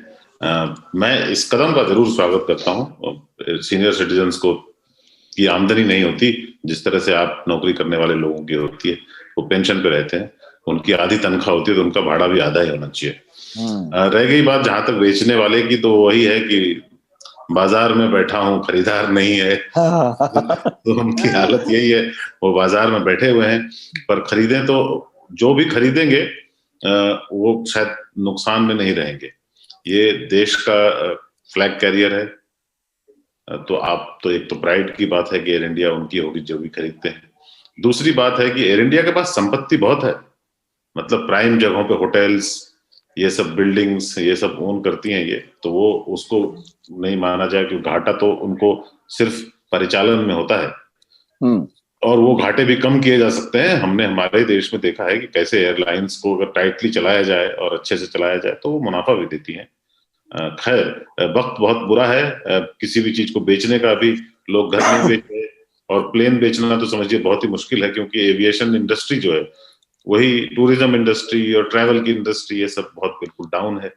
S3: मैं इस कदम का जरूर स्वागत करता हूँ। सीनियर सिटीजन्स को की आमदनी नहीं होती जिस तरह से आप नौकरी करने वाले लोगों की होती है, वो पेंशन पे रहते हैं, उनकी आधी तनख्वाह होती है तो उनका भाड़ा भी आधा ही होना चाहिए। रह गई बात जहां तक बेचने वाले की, तो वही है कि बाजार में बैठा हूँ, खरीदार नहीं है। तो उनकी हालत यही है, वो बाजार में बैठे हुए हैं, पर खरीदें तो जो भी खरीदेंगे वो शायद नुकसान में नहीं रहेंगे। ये देश का फ्लैग कैरियर है, तो आप तो एक तो प्राइड की बात है कि एयर इंडिया उनकी होगी जो भी खरीदते हैं। दूसरी बात है कि एयर इंडिया के पास संपत्ति बहुत है, मतलब प्राइम जगहों पे होटल्स, ये सब बिल्डिंग्स, ये सब ओन करती हैं ये, तो वो उसको नहीं माना जाए कि घाटा तो उनको सिर्फ परिचालन में होता है और वो घाटे भी कम किए जा सकते हैं। हमने हमारे देश में देखा है कि कैसे एयरलाइंस को अगर टाइटली चलाया जाए और अच्छे से चलाया जाए तो वो मुनाफा भी देती हैं। खैर, वक्त बहुत बुरा है, किसी भी चीज को बेचने का भी लोग घर नहीं बेच रहे, और प्लेन बेचना तो समझिए बहुत ही मुश्किल है, क्योंकि एविएशन इंडस्ट्री जो है वही टूरिज्म इंडस्ट्री और ट्रैवल की इंडस्ट्री ये सब बहुत बिल्कुल डाउन है।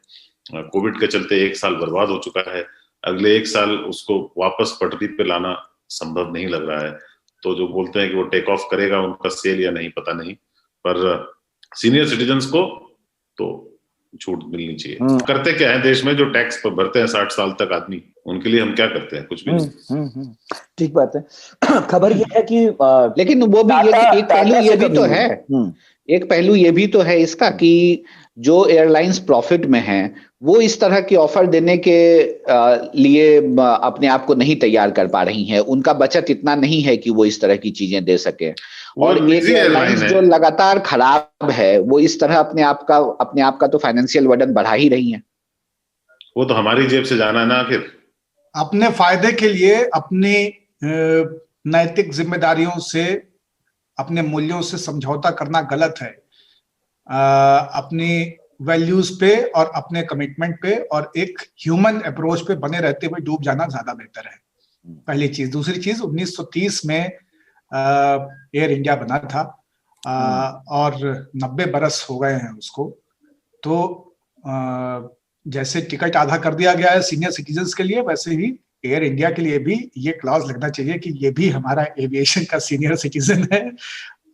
S3: कोविड के चलते 1 साल बर्बाद हो चुका है, अगले 1 साल उसको वापस पटरी पे लाना संभव नहीं लग रहा है। तो जो बोलते हैं कि वो टेक ऑफ करेगा, उनका सेल या नहीं पता नहीं, पर सीनियर सिटीजन्स को तो छूट मिलनी चाहिए। करते क्या है देश में, जो टैक्स पर भरते हैं 60 साल तक आदमी, उनके लिए हम क्या करते हैं? कुछ भी नहीं।
S2: ठीक बात है। खबर ये है कि
S5: लेकिन वो भी एक पहलू ये भी तो है, एक पहलू ये भी तो है इसका कि जो एयरलाइंस प्रॉफिट में हैं वो इस तरह की ऑफर देने के लिए अपने आप को नहीं तैयार कर पा रही हैं, उनका बचत इतना नहीं है कि वो इस तरह की चीजें दे सके। और एक एयरलाइंस जो लगातार खराब है वो इस तरह अपने आप का तो फाइनेंशियल बर्डन बढ़ा ही रही है।
S3: वो तो हमारी जेब से जाना है ना, आखिर
S4: अपने फायदे के लिए अपनी नैतिक जिम्मेदारियों से, अपने मूल्यों से समझौता करना गलत है। अपनी वैल्यूज पे और अपने कमिटमेंट पे और एक ह्यूमन अप्रोच पे बने रहते हुए डूब जाना ज्यादा बेहतर है, पहली चीज। दूसरी चीज, 1930 में एयर इंडिया बना था और 90 बरस हो गए हैं उसको। तो जैसे टिकट आधा कर दिया गया है सीनियर सिटीजन्स के लिए, वैसे ही एयर इंडिया के लिए भी ये क्लॉज लगना चाहिए कि ये भी हमारा एविएशन का सीनियर सिटीजन है,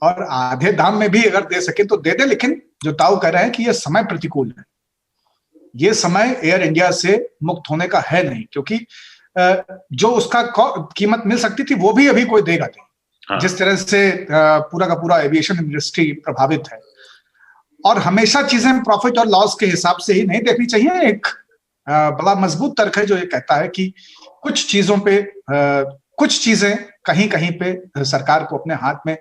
S4: और आधे दाम में भी अगर दे सके तो दे दे। लेकिन जो ताऊ कह रहे हैं कि ये समय प्रतिकूल है, ये समय एयर इंडिया से मुक्त होने का है नहीं, क्योंकि जो उसका कीमत मिल सकती थी वो भी अभी कोई देगा नहीं। हाँ। जिस तरह से पूरा का पूरा एविएशन इंडस्ट्री प्रभावित है, और हमेशा चीजें प्रॉफिट और लॉस के हिसाब से ही नहीं देखनी चाहिए। एक बड़ा मजबूत तर्क है जो ये कहता है कि कुछ चीजों पे कुछ चीजें कहीं कहीं पे सरकार को अपने हाथ में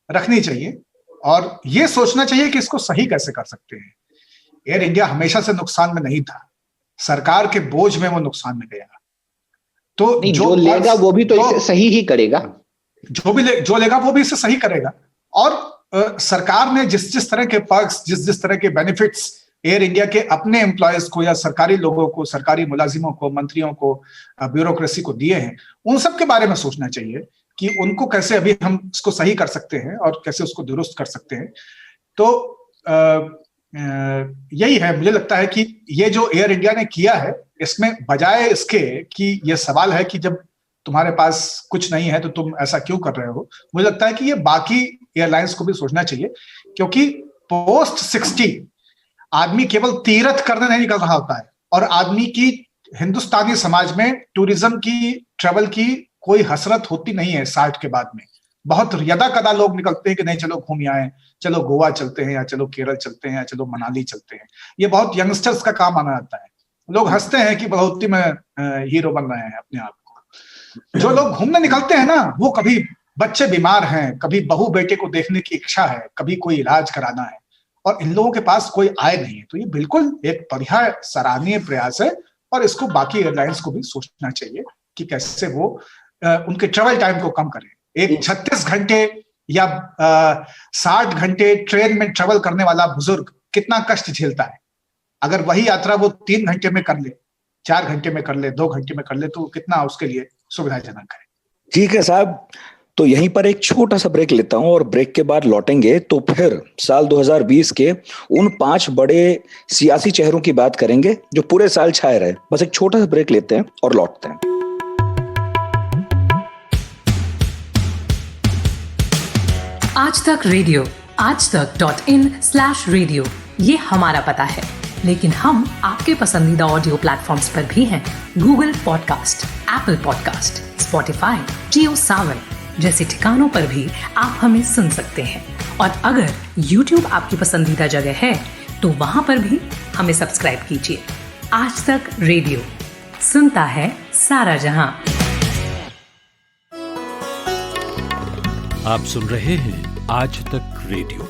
S4: रखनी चाहिए, और ये सोचना चाहिए कि इसको सही कैसे कर सकते हैं। एयर इंडिया हमेशा से नुकसान में नहीं था, सरकार के बोझ में वो नुकसान में गया। तो
S5: जो लेगा वो भी तो इसे सही ही करेगा,
S4: जो लेगा वो भी इसे सही करेगा। और सरकार ने जिस तरह के पर्क्स, जिस तरह के बेनिफिट्स एयर इंडिया के अपने एम्प्लॉयज को या सरकारी लोगों को, सरकारी मुलाजिमों को, मंत्रियों को, ब्यूरोक्रेसी को दिए हैं, उन सब के बारे में सोचना चाहिए कि उनको कैसे अभी हम इसको सही कर सकते हैं और कैसे उसको दुरुस्त कर सकते हैं। तो यही है, मुझे लगता है कि ये जो एयर इंडिया ने किया है, इसमें बजाय इसके कि ये सवाल है कि जब तुम्हारे पास कुछ नहीं है तो तुम ऐसा क्यों कर रहे हो, मुझे लगता है कि ये बाकी एयरलाइंस को भी सोचना चाहिए, क्योंकि पोस्ट 60 आदमी केवल तीर्थ करने नहीं निकल रहा होता है, और आदमी की हिंदुस्तानी समाज में टूरिज्म की, ट्रेवल की कोई हसरत होती नहीं है 60 के बाद में। बहुत यदा कदा लोग निकलते हैं कि नहीं चलो घूम आए, चलो गोवा चलते हैं, या चलो केरल चलते हैं, या चलो मनाली चलते हैं। ये बहुत यंगस्टर्स का काम माना जाता है। लोग हंसते हैं कि बढ़ोतरी में हीरो बन रहे हैं अपने आप को। जो लोग घूमने निकलते हैं ना, वो कभी बच्चे बीमार हैं, कभी बहू बेटे को देखने की इच्छा है, कभी कोई इलाज कराना है, और इन लोगों के पास कोई आय नहीं है। तो ये बिल्कुल एक बढ़िया सराहनीय प्रयास है, और इसको बाकी एयरलाइंस को भी सोचना चाहिए कि कैसे वो उनके ट्रेवल टाइम को कम करें। एक 36 घंटे या 60 घंटे ट्रेन में ट्रेवल करने वाला बुजुर्ग कितना कष्ट झेलता है। अगर वही यात्रा वो 3 घंटे में कर ले, 4 घंटे में कर ले, 2 घंटे में कर ले, तो कितना उसके लिए सुविधाजनक है।
S2: ठीक है साहब, तो यहीं पर एक छोटा सा ब्रेक लेता हूं, और ब्रेक के बाद लौटेंगे तो फिर साल 2020 के उन 5 बड़े सियासी चेहरों की बात करेंगे जो पूरे साल छाए रहे। बस एक छोटा सा ब्रेक लेते हैं और लौटते हैं।
S6: आज तक रेडियो, aajtak.in/radio, ये हमारा पता है, लेकिन हम आपके पसंदीदा ऑडियो प्लेटफॉर्म्स पर भी हैं। Google podcast, Apple podcast, Spotify, Jio Saavn जैसे ठिकानों पर भी आप हमें सुन सकते हैं। और अगर YouTube आपकी पसंदीदा जगह है तो वहां पर भी हमें सब्सक्राइब कीजिए। आज तक रेडियो, सुनता है सारा जहां।
S1: आप सुन रहे हैं आज तक रेडियो।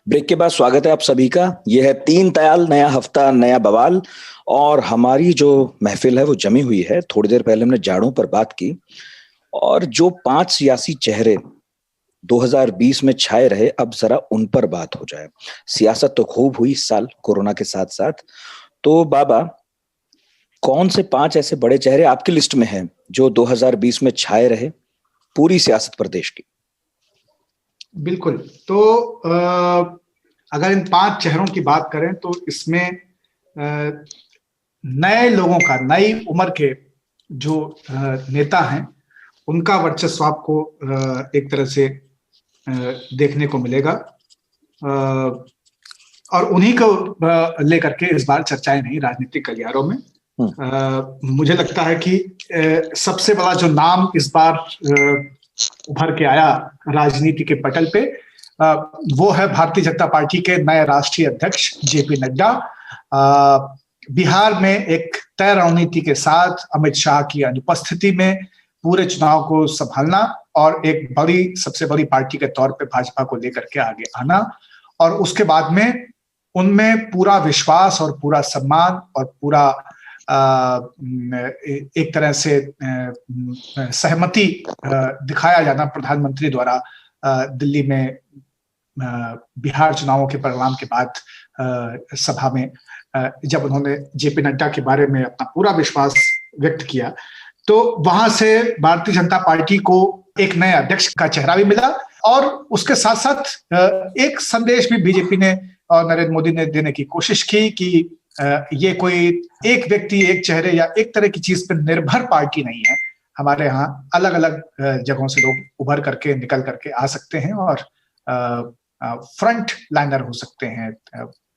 S2: ब्रेक के बाद स्वागत है आप सभी का। यह है 3 तयाल, नया हफ्ता नया बवाल, और हमारी जो महफिल है वो जमी हुई है। थोड़ी देर पहले हमने जाड़ों पर बात की, और जो 5 सियासी चेहरे 2020 में छाए रहे, अब जरा उन पर बात हो जाए। सियासत तो खूब हुई इस साल कोरोना के साथ साथ। तो बाबा, कौन से 5 ऐसे बड़े चेहरे आपकी लिस्ट में हैं जो 2020 में छाए रहे पूरी सियासत प्रदेश की?
S4: बिल्कुल। तो अगर इन 5 चेहरों की बात करें तो इसमें नए लोगों का, नई उम्र के जो नेता हैं, उनका वर्चस्व आपको एक तरह से देखने को मिलेगा, और उन्हीं को लेकर के इस बार चर्चाएं नहीं राजनीतिक गलियारों में। मुझे लगता है कि सबसे बड़ा जो नाम इस बार उभर के आया राजनीति के पटल पे, वो है भारतीय जनता पार्टी के नए राष्ट्रीय अध्यक्ष जेपी नड्डा। बिहार में एक तय रणनीति के साथ अमित शाह की अनुपस्थिति में पूरे चुनाव को संभालना, और एक बड़ी, सबसे बड़ी पार्टी के तौर पे भाजपा को लेकर के आगे आना, और उसके बाद में उनमें पूरा विश्वास और पूरा सम्मान और पूरा एक तरह से सहमति दिखाया जाना प्रधानमंत्री द्वारा दिल्ली में बिहार चुनावों के परिणाम के बाद सभा में जब उन्होंने जेपी नड्डा के बारे में अपना पूरा विश्वास व्यक्त किया, तो वहां से भारतीय जनता पार्टी को एक नए अध्यक्ष का चेहरा भी मिला और उसके साथ साथ एक संदेश भी बीजेपी ने और नरेंद्र मोदी ने देने की कोशिश की कि ये कोई एक व्यक्ति एक चेहरे या एक तरह की चीज पर निर्भर पार्टी नहीं है। हमारे यहाँ अलग अलग जगहों से लोग उभर करके निकल करके आ सकते हैं और फ्रंट लाइनर हो सकते हैं,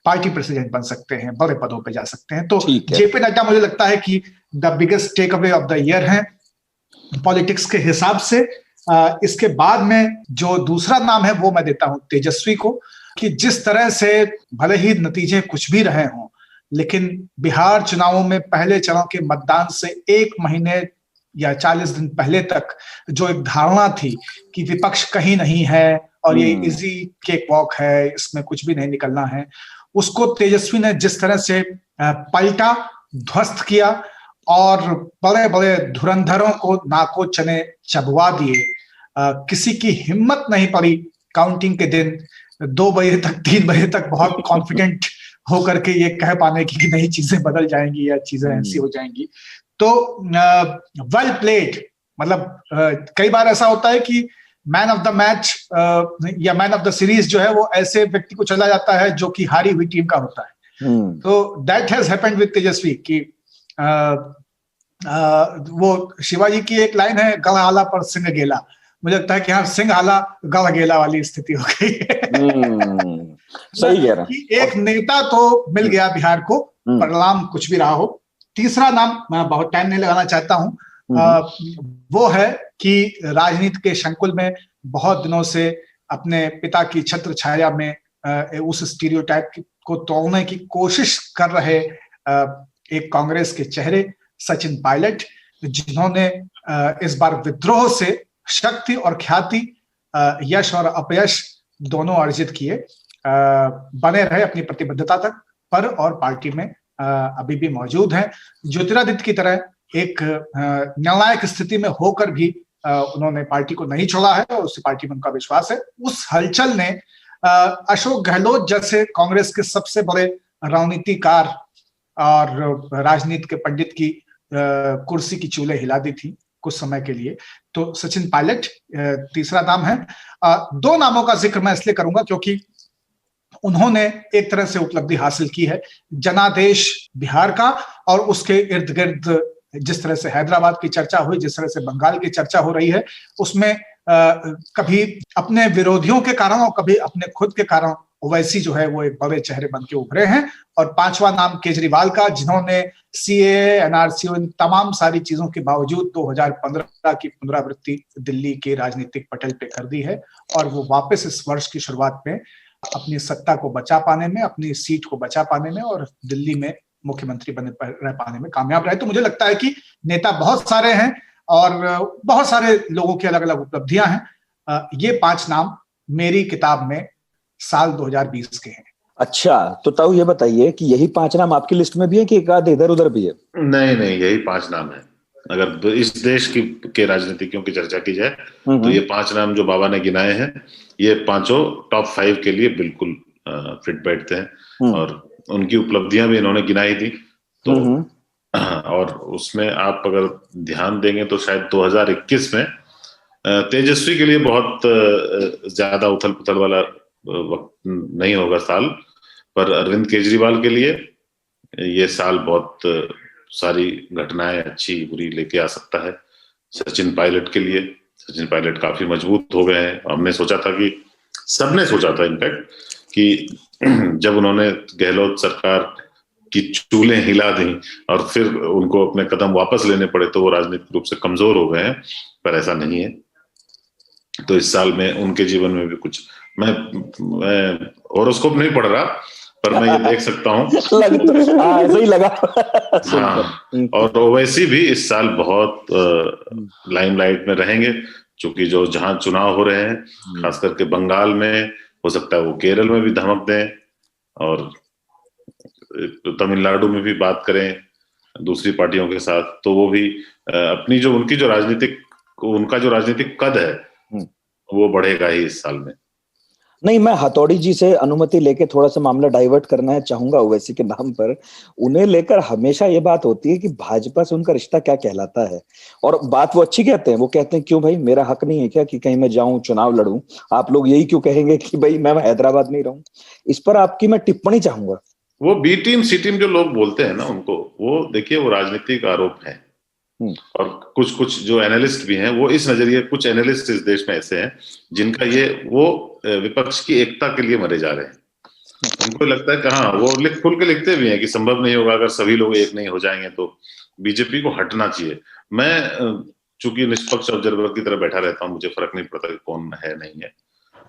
S4: पार्टी प्रेसिडेंट बन सकते हैं, बड़े पदों पे जा सकते हैं। तो जेपी नड्डा मुझे लगता है कि the biggest takeaway of the year है पॉलिटिक्स के हिसाब से। इसके बाद में जो दूसरा नाम है वो मैं देता हूं तेजस्वी को, कि जिस तरह से भले ही नतीजे कुछ भी रहे हों, लेकिन बिहार चुनावों में पहले चरण के मतदान से 1 महीने या 40 दिन पहले तक जो एक धारणा थी कि विपक्ष कहीं नहीं है और ये इजी केक वॉक है, इसमें कुछ भी नहीं निकलना है, उसको तेजस्वी ने जिस तरह से पलटा, ध्वस्त किया और बड़े बड़े धुरंधरों को नाको चने चबवा दिए। किसी की हिम्मत नहीं पड़ी काउंटिंग के दिन 2 बजे तक 3 बजे तक बहुत कॉन्फिडेंट होकर के ये कह पाने की कि नहीं चीजें बदल जाएंगी या चीजें ऐसी हो जाएंगी। तो वेल प्लेड, मतलब कई बार ऐसा होता है कि मैन ऑफ द मैच या मैन ऑफ द सीरीज जो है वो ऐसे व्यक्ति को चला जाता है जो कि हारी हुई टीम का होता है। तो दैट हैज हैपेंड विद तेजस्वी कि वो शिवाजी की एक लाइन है, गढ़ आला पर सिंह गेला। मुझे लगता है कि हाँ, सिंह आला गढ़ गेला वाली स्थिति हो गई है।
S2: सही कह रहा
S4: कि एक नेता तो मिल गया बिहार को, परिणाम कुछ भी रहा हो। तीसरा नाम मैं बहुत टाइम नहीं लगाना चाहता हूं, वो है कि राजनीति के संकुल में बहुत दिनों से अपने पिता की छत्र छाया में उस स्टीरियोटाइप को तोड़ने की कोशिश कर रहे एक कांग्रेस के चेहरे सचिन पायलट, जिन्होंने इस बार विद्रोह से शक्ति और ख्याति, यश और अपयश दोनों अर्जित किए, बने रहे अपनी प्रतिबद्धता तक पर और पार्टी में अभी भी मौजूद हैं। ज्योतिरादित्य की तरह एक निर्णायक स्थिति में होकर भी उन्होंने पार्टी को नहीं छोड़ा है और उसी पार्टी में उनका विश्वास है। उस हलचल ने अशोक गहलोत जैसे कांग्रेस के सबसे बड़े रणनीतिकार और राजनीति के पंडित की कुर्सी की चूल्हे हिला दी थी कुछ समय के लिए। तो सचिन पायलट तीसरा नाम है। 2 नामों का जिक्र मैं इसलिए करूंगा क्योंकि उन्होंने एक तरह से उपलब्धि हासिल की है जनादेश बिहार का, और उसके इर्द गिर्द जिस तरह से हैदराबाद की चर्चा हुई, जिस तरह से बंगाल की चर्चा हो रही है, उसमें कभी अपने विरोधियों के कारण और कभी अपने खुद के कारण ओवैसी जो है वो एक बड़े चेहरे बन के उभरे हैं। और 5वां नाम केजरीवाल का, जिन्होंने सीएए, एनआरसी, इन तमाम सारी चीजों के बावजूद 2015 की पुनरावृत्ति दिल्ली के राजनीतिक पटल पे कर दी है और वो वापस इस वर्ष की शुरुआत में अपनी सत्ता को बचा पाने में, अपनी सीट को बचा पाने में और दिल्ली में मुख्यमंत्री बने रह पाने में कामयाब रहे। तो मुझे लगता है कि नेता बहुत सारे हैं और बहुत सारे लोगों की अलग अलग उपलब्धियां हैं। ये 5 नाम मेरी किताब में साल 2020 के हैं।
S2: अच्छा, तो ताऊ ये बताइए कि यही 5 नाम आपकी लिस्ट में भी है कि एक आध इधर उधर भी है?
S3: नहीं, यही 5 नाम है। अगर इस देश के राजनीतिज्ञों की चर्चा की जाए तो ये 5 नाम जो बाबा ने गिनाए हैं, ये पांचों टॉप 5 के लिए बिल्कुल फिट बैठते हैं और उनकी उपलब्धियां भी इन्होंने गिनाई थी। तो और उसमें आप अगर ध्यान देंगे तो शायद 2021 में तेजस्वी के लिए बहुत ज्यादा उथल पुथल वाला वक्त नहीं होगा साल, पर अरविंद केजरीवाल के लिए ये साल बहुत सारी घटनाएं अच्छी बुरी लेके आ सकता है। सचिन पायलट के लिए, सचिन पायलट काफी मजबूत हो गए हैं। हमने सोचा था कि सबने सोचा था इनफैक्ट कि जब उन्होंने गहलोत सरकार की चूल्हे हिला दी और फिर उनको अपने कदम वापस लेने पड़े तो वो राजनीतिक रूप से कमजोर हो गए हैं, पर ऐसा नहीं है। तो इस साल में उनके जीवन में भी कुछ, मैं हॉरोस्कोप नहीं पढ़ रहा पर मैं ये देख सकता हूँ
S2: ऐसा ही लगा।
S3: हाँ, और ओवैसी भी इस साल बहुत लाइमलाइट में रहेंगे, क्योंकि जो जहां चुनाव हो रहे हैं खास करके बंगाल में, हो सकता है वो केरल में भी धमक दें, और तमिलनाडु में भी बात करें दूसरी पार्टियों के साथ, तो वो भी अपनी जो उनका जो राजनीतिक कद है वो बढ़ेगा ही इस साल में।
S2: नहीं, मैं हथौड़ी जी से अनुमति लेके थोड़ा सा मामला डाइवर्ट करना है चाहूंगा ओवैसी के नाम पर। उन्हें लेकर हमेशा ये बात होती है कि भाजपा से उनका रिश्ता क्या कहलाता है, और बात वो अच्छी कहते हैं। वो कहते हैं क्यों भाई, मेरा हक नहीं है क्या कि कहीं मैं जाऊं चुनाव लड़ूं? आप लोग यही क्यों कहेंगे कि भाई मैं हैदराबाद नहीं रहूं? इस पर आपकी मैं टिप्पणी चाहूंगा।
S3: वो बी टीम सी टीम जो लोग बोलते हैं ना उनको, वो देखिए वो राजनीतिक आरोप है। और कुछ कुछ जो एनालिस्ट भी हैं वो इस नजरिए, कुछ एनालिस्ट इस देश में ऐसे हैं जिनका ये वो विपक्ष की एकता के लिए मरे जा रहे हैं। उनको लगता है कि हाँ, वो खुल के लिखते भी हैं कि संभव नहीं होगा अगर सभी लोग एक नहीं हो जाएंगे तो बीजेपी को हटना चाहिए। मैं चूंकि निष्पक्ष ऑब्जर्वर की तरह बैठा रहता हूँ, मुझे फर्क नहीं पड़ता कौन है नहीं है,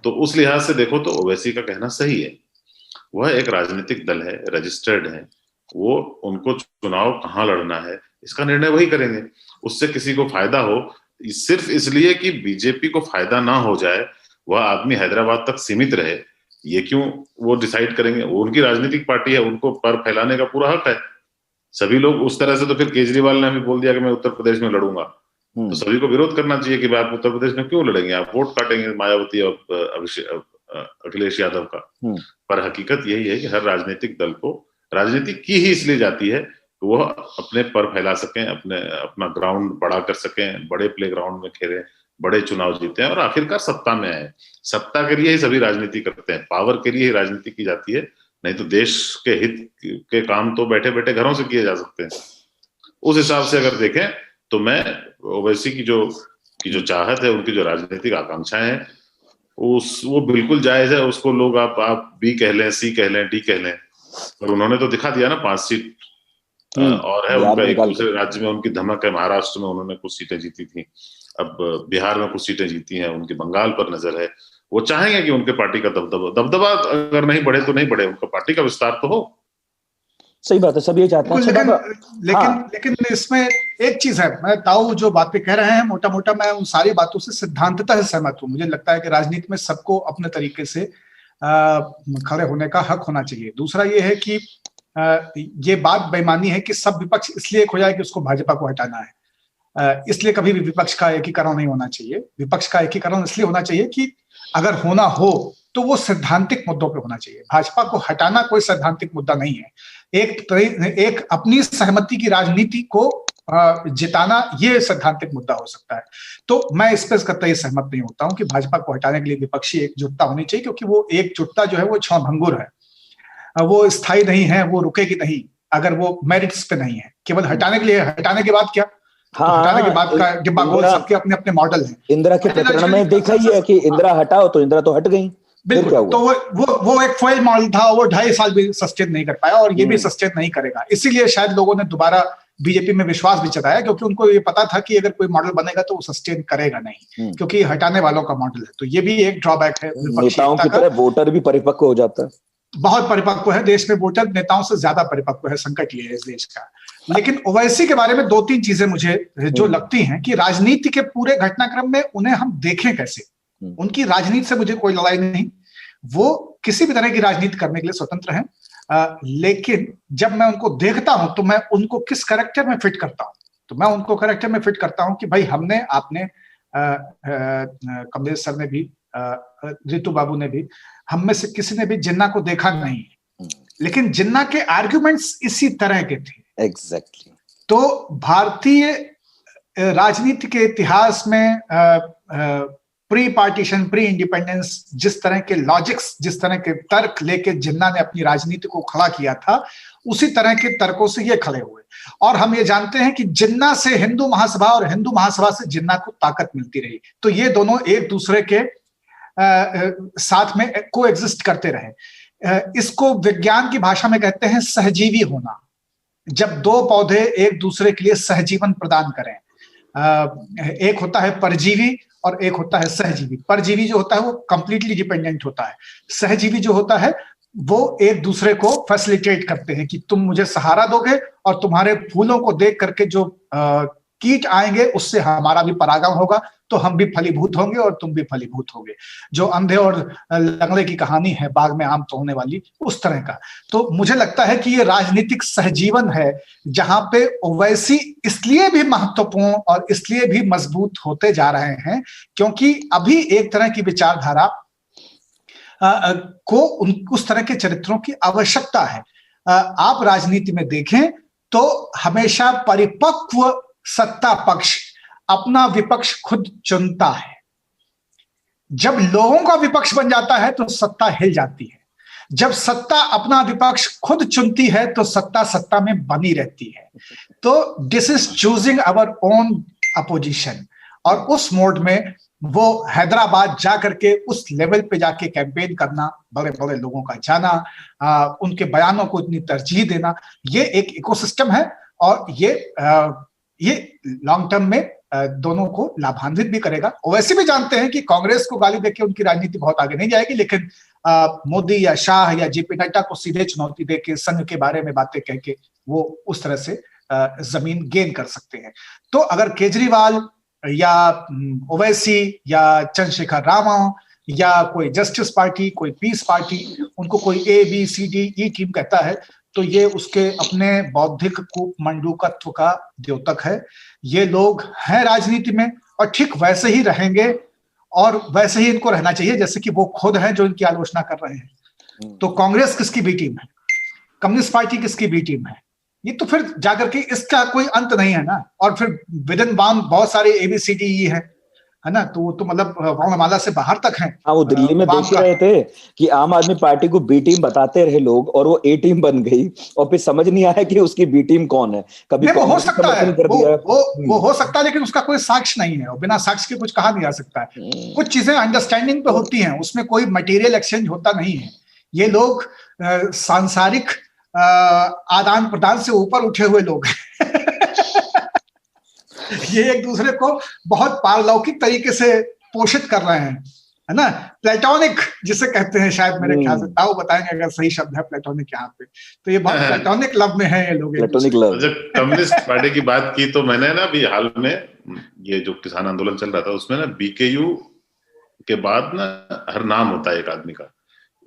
S3: तो उस लिहाज से देखो तो ओवैसी का कहना सही है। वह एक राजनीतिक दल है, रजिस्टर्ड है, वो उनको चुनाव कहाँ लड़ना है इसका निर्णय वही करेंगे। उससे किसी को फायदा हो, सिर्फ इसलिए कि बीजेपी को फायदा ना हो जाए, वह आदमी हैदराबाद तक सीमित रहे, ये क्यों वो डिसाइड करेंगे? वो उनकी राजनीतिक पार्टी है, उनको पर फैलाने का पूरा हक है। सभी लोग उस तरह से, तो फिर केजरीवाल ने अभी बोल दिया कि मैं उत्तर प्रदेश में लड़ूंगा, तो सभी को विरोध करना चाहिए कि आप उत्तर प्रदेश में क्यों लड़ेंगे, आप वोट काटेंगे मायावती और अखिलेश यादव का। पर हकीकत यही है कि हर राजनीतिक दल को राजनीति की ही इसलिए जाती है कि वह अपने पर फैला सकें, अपना ग्राउंड बड़ा कर सकें, बड़े प्ले ग्राउंड में खेलें, बड़े चुनाव जीते हैं और आखिरकार सत्ता में आए। सत्ता के लिए ही सभी राजनीति करते हैं, पावर के लिए ही राजनीति की जाती है, नहीं तो देश के हित के काम तो बैठे बैठे घरों से किए जा सकते हैं। उस हिसाब से अगर देखें तो मैं ओवैसी की जो चाहत है, उनकी जो राजनीतिक आकांक्षाएं हैं, वो बिल्कुल जायज है। उसको लोग आप बी कह लें, सी कह लें, डी कह लें, पर उन्होंने तो दिखा दिया ना 5 सीट और है उनका। एक दूसरे राज्य में उनकी धमक है, महाराष्ट्र में उन्होंने कुछ सीटें जीती थी, अब बिहार में कुछ सीटें जीती हैं, उनकी बंगाल पर नजर है। वो चाहेंगे कि उनके पार्टी का दबदबा अगर नहीं बढ़े तो नहीं बढ़े, उनका पार्टी का विस्तार तो हो।
S2: सही बात है, सब ये चाहते हैं।
S4: लेकिन इसमें एक चीज है, मैं ताऊ जो बातें कह रहे हैं मोटा मोटा मैं उन सारी बातों से सिद्धांततः सहमत हूँ। मुझे लगता है कि राजनीति में सबको अपने तरीके से खड़े होने का हक होना चाहिए। दूसरा ये है कि ये बात बेईमानी है कि सब विपक्ष इसलिए एक हो जाए कि उसको भाजपा को हटाना है। इसलिए कभी भी विपक्ष का एकीकरण नहीं होना चाहिए। विपक्ष का एकीकरण इसलिए होना चाहिए कि अगर होना हो तो वो सैद्धांतिक मुद्दों पे होना चाहिए। भाजपा को हटाना कोई सैद्धांतिक मुद्दा नहीं है। एक अपनी सहमति की राजनीति को जिताना ये सैद्धांतिक मुद्दा हो सकता है। तो मैं इस पर कतई सहमत नहीं होता हूं कि भाजपा को हटाने के लिए विपक्षी एकजुटता होनी चाहिए, क्योंकि वो एकजुटता जो है वो क्षणभंगुर है, वो स्थायी नहीं है, वो रुकेगी नहीं अगर वो मेरिट्स पे नहीं है। केवल हटाने के लिए, हटाने के बाद क्या, हटाने के बाद का डिब्बा गोल, सबके अपने अपने मॉडल हैं।
S2: इंदिरा के प्रकरण में देखा ही है कि इंदिरा हटाओ तो इंदिरा तो हट गई।
S4: बिल्कुल, तो वो एक फॉइल मॉडल था, वो 2.5 साल भी सस्टेन नहीं कर पाया और ये भी सस्टेन नहीं करेगा। इसीलिए शायद लोगों ने दोबारा बीजेपी में विश्वास भी जताया, क्योंकि उनको ये पता था कि अगर कोई मॉडल बनेगा तो वो सस्टेन करेगा नहीं, क्योंकि हटाने वालों का मॉडल है। तो ये भी एक ड्रॉबैक है।
S2: नेताओं की तरह वोटर भी परिपक्व हो जाता है,
S4: बहुत परिपक्व है देश में वोटर, नेताओं से ज्यादा परिपक्व है। संकट ये है इस देश का। लेकिन ओवैसी के बारे में 2-3 चीजें मुझे जो लगती हैं कि राजनीति के पूरे घटनाक्रम में उन्हें हम देखें कैसे। उनकी राजनीति से मुझे कोई लड़ाई नहीं, वो किसी भी तरह की राजनीति करने के लिए स्वतंत्र हैं। लेकिन जब मैं उनको देखता हूं तो मैं उनको किस कैरेक्टर में फिट करता हूं, तो मैं उनको कैरेक्टर में फिट करता हूं कि भाई आपने कमलेश सर ने भी, रितु बाबू ने भी, हम में से किसी ने भी जिन्ना को देखा नहीं, लेकिन जिन्ना के आर्ग्यूमेंट्स इसी तरह के थे।
S2: एग्जैक्टली।
S4: तो भारतीय राजनीति के इतिहास में प्री पार्टीशन, प्री इंडिपेंडेंस जिस तरह के लॉजिक्स, जिस तरह के तर्क लेके जिन्ना ने अपनी राजनीति को खड़ा किया था, उसी तरह के तर्कों से ये खड़े हुए। और हम ये जानते हैं कि जिन्ना से हिंदू महासभा और हिंदू महासभा से जिन्ना को ताकत मिलती रही। तो ये दोनों एक दूसरे के साथ में को एग्जिस्ट करते रहे। इसको विज्ञान की भाषा में कहते हैं सहजीवी होना। जब 2 पौधे एक दूसरे के लिए सहजीवन प्रदान करें, एक होता है परजीवी और एक होता है सहजीवी। परजीवी जो होता है वो कंप्लीटली डिपेंडेंट होता है, सहजीवी जो होता है वो एक दूसरे को फैसिलिटेट करते हैं कि तुम मुझे सहारा दोगे और तुम्हारे फूलों को देख करके जो कीट आएंगे उससे हमारा भी परागण होगा, तो हम भी फलीभूत होंगे और तुम भी फलीभूत होगे। जो अंधे और लंगड़े की कहानी है बाग में आम तोड़ने वाली, उस तरह का। तो मुझे लगता है कि ये राजनीतिक सहजीवन है जहां पे ओवैसी इसलिए भी महत्वपूर्ण और इसलिए भी मजबूत होते जा रहे हैं क्योंकि अभी एक तरह की विचारधारा को उस तरह के चरित्रों की आवश्यकता है। आप राजनीति में देखें तो हमेशा परिपक्व सत्ता पक्ष अपना विपक्ष खुद चुनता है। जब लोगों का विपक्ष बन जाता है तो सत्ता हिल जाती है। जब सत्ता अपना विपक्ष खुद चुनती है तो सत्ता सत्ता में बनी रहती है। तो this is choosing our own opposition. और उस मोड में वो हैदराबाद जाकर के उस लेवल पे जाके कैंपेन करना, बड़े बड़े लोगों का जाना, उनके बयानों को इतनी तरजीह देना, ये एक इकोसिस्टम है और ये लॉन्ग टर्म में दोनों को लाभान्वित भी करेगा। ओवैसी भी जानते हैं कि कांग्रेस को गाली देके उनकी राजनीति बहुत आगे नहीं जाएगी, लेकिन मोदी या शाह या जेपी नड्डा को सीधे चुनौती देके संघ के बारे में बातें कह के वो उस तरह से जमीन गेन कर सकते हैं। तो अगर केजरीवाल या ओवैसी या चंद्रशेखर राव या कोई जस्टिस पार्टी, कोई पीस पार्टी, उनको कोई ABCDE टीम कहता है तो ये उसके अपने बौद्धिक कूपमंडूकत्व का द्योतक है। ये लोग हैं राजनीति में और ठीक वैसे ही रहेंगे और वैसे ही इनको रहना चाहिए जैसे कि वो खुद हैं जो इनकी आलोचना कर रहे हैं। तो कांग्रेस किसकी बी टीम है, कम्युनिस्ट पार्टी किसकी बी टीम है, ये तो फिर जाकर के इसका कोई अंत नहीं है ना। और फिर विदिन बाउंड बहुत सारे ABCDE है ना, तो वो तो मतलब वर्णमाला से बाहर तक हैं।
S2: हाँ, वो दिल्ली में देख रहे थे कि आम आदमी पार्टी को बी टीम बताते रहे लोग और वो A टीम बन गई और फिर समझ नहीं आया कि उसकी बी टीम कौन है। कभी
S4: वो हो सकता है,
S2: वो
S4: हो सकता है, लेकिन उसका कोई साक्ष्य नहीं है और बिना साक्ष्य के कुछ कहा नहीं जा सकता है। कुछ चीजें अंडरस्टैंडिंग पे होती हैं, उसमें कोई मटेरियल एक्सचेंज होता नहीं है। ये लोग सांसारिक आदान प्रदान से ऊपर उठे हुए लोग ये एक दूसरे को बहुत पारलौकिक तरीके से पोषित कर रहे हैं, है ना। प्लेटोनिक जिसे कहते हैं, शायद मेरे ख्याल से ताऊ बताएंगे अगर सही शब्द है प्लेटोनिक यहाँ पे, तो ये बहुत प्लेटोनिक लव में है ये लोग।
S3: Platonic love. जब कम्युनिस्ट पार्टी की बात की तो मैंने ना अभी हाल में ये जो किसान आंदोलन चल रहा था उसमें ना BKU के बाद ना हर नाम होता है एक आदमी का।